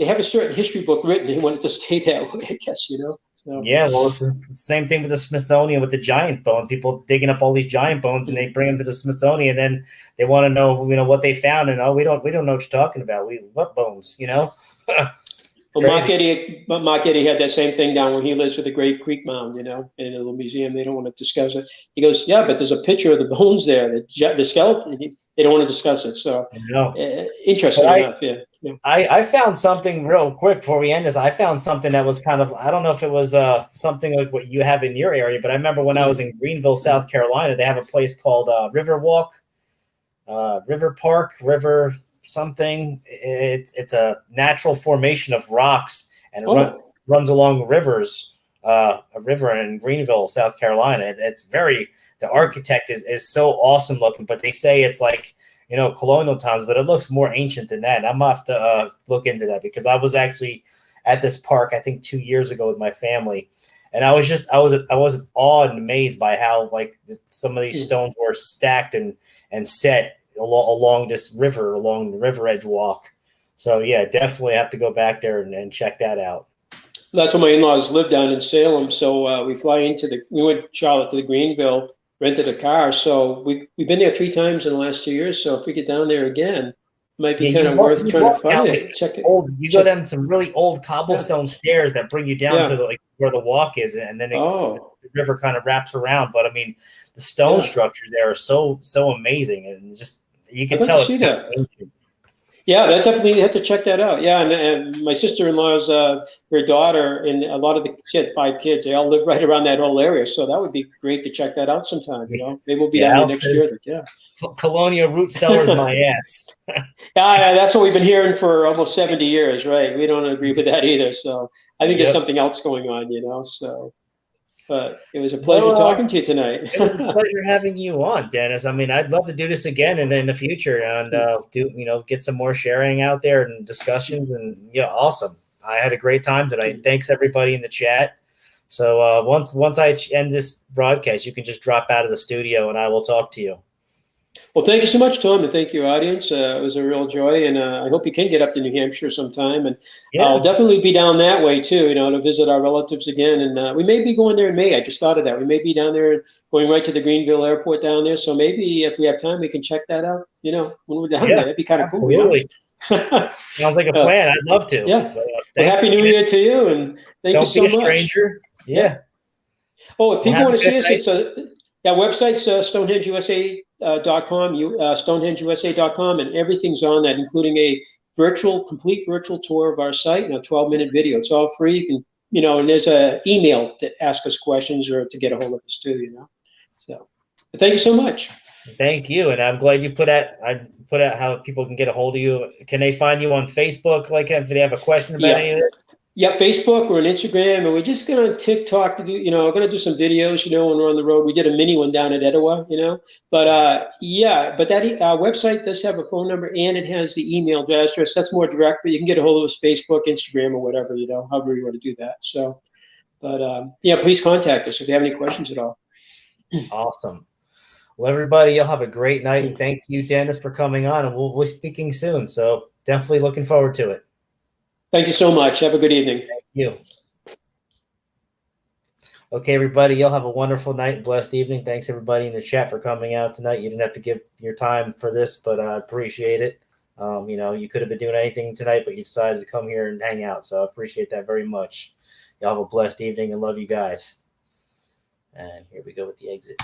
have a certain history book written. They want it to stay that way, I guess, So. So, Yeah, well, it's the same thing with the Smithsonian with the giant bones. People digging up all these giant bones, and they bring them to the Smithsonian, and then they want to know, what they found, and we don't know what you're talking about. What bones, It's well, crazy. Mark Eddy had that same thing down where he lives with the Grave Creek Mound, in a little museum. They don't want to discuss it. He goes, yeah, but there's a picture of the bones there, the skeleton. They don't want to discuss it. So, I know. But interesting enough, yeah. Yeah. I found something real quick before we end this. I found something that was kind of, I don't know if it was something like what you have in your area, but I remember when I was in Greenville, South Carolina, they have a place called River Park, River something. It's a natural formation of rocks, and runs along rivers. A river in Greenville, South Carolina. It's the architect is so awesome looking, but they say it's like, colonial times, but it looks more ancient than that. I'm gonna have to look into that, because I was actually at this park, I think 2 years ago, with my family, and I was awed and amazed by how, like, some of these stones were stacked and set along this river, along the river edge walk. So yeah, definitely have to go back there and check that out. That's where my in-laws live, down in Salem. So we went Charlotte to the Greenville, rented a car. So we've been there 3 times in the last 2 years. So if we get down there again, it might be kind of worth trying to find it. Check it. You go down some really old cobblestone stairs that bring you down to where the walk is, and then the river kind of wraps around. But I mean, the stone structures there are so amazing, and just you can tell it's kind of ancient. Yeah, that definitely had to check that out. Yeah, and my sister-in-law's her daughter, and a lot of she had 5 kids. They all live right around that whole area, so that would be great to check that out sometime. Maybe we'll be down there next year. Yeah, Colonial root cellars, my ass. Yeah, that's what we've been hearing for almost 70 years, right? We don't agree with that either. So I think there's something else going on, So. But it was a pleasure talking to you tonight. It was a pleasure having you on, Dennis. I mean, I'd love to do this again and in the future, and get some more sharing out there and discussions. And awesome. I had a great time tonight. Thanks everybody in the chat. So once I end this broadcast, you can just drop out of the studio, and I will talk to you. Well, thank you so much, Tom, and thank you, audience. It was a real joy, and I hope you can get up to New Hampshire sometime. And I'll definitely be down that way too, to visit our relatives again. And we may be going there in May. I just thought of that. We may be down there, going right to the Greenville Airport down there. So maybe if we have time, we can check that out. When we're down there, that'd be kind of cool. Sounds like a plan. I'd love to. Yeah. Well, Happy New Year to you, and thank you so much. Don't be a stranger. Yeah. Oh, if people want to see us, it's website's StonehengeUSA.com, StonehengeUSA.com, and everything's on that, including a complete virtual tour of our site and a 12-minute video. It's all free. You can, and there's an email to ask us questions or to get a hold of us too. So, but thank you so much. Thank you, and I'm glad you put out how people can get a hold of you. Can they find you on Facebook? Like, if they have a question about any of this? Yeah, Facebook. We're on Instagram, and we're just gonna TikTok to do. We're gonna do some videos. When we're on the road, we did a mini one down at Etowah. But but that website does have a phone number, and it has the email address. That's more direct, but you can get a hold of us Facebook, Instagram, or whatever. However you want to do that. So, but please contact us if you have any questions at all. Awesome. Well, everybody, you'll have a great night, and thank you, Dennis, for coming on. And we'll be speaking soon. So definitely looking forward to it. Thank you so much. Have a good evening. Thank you. Okay, everybody, you'll have a wonderful night and blessed evening. Thanks, everybody in the chat, for coming out tonight. You didn't have to give your time for this, but I appreciate it. You could have been doing anything tonight, but you decided to come here and hang out. So I appreciate that very much. Y'all have a blessed evening and love you guys. And here we go with the exit.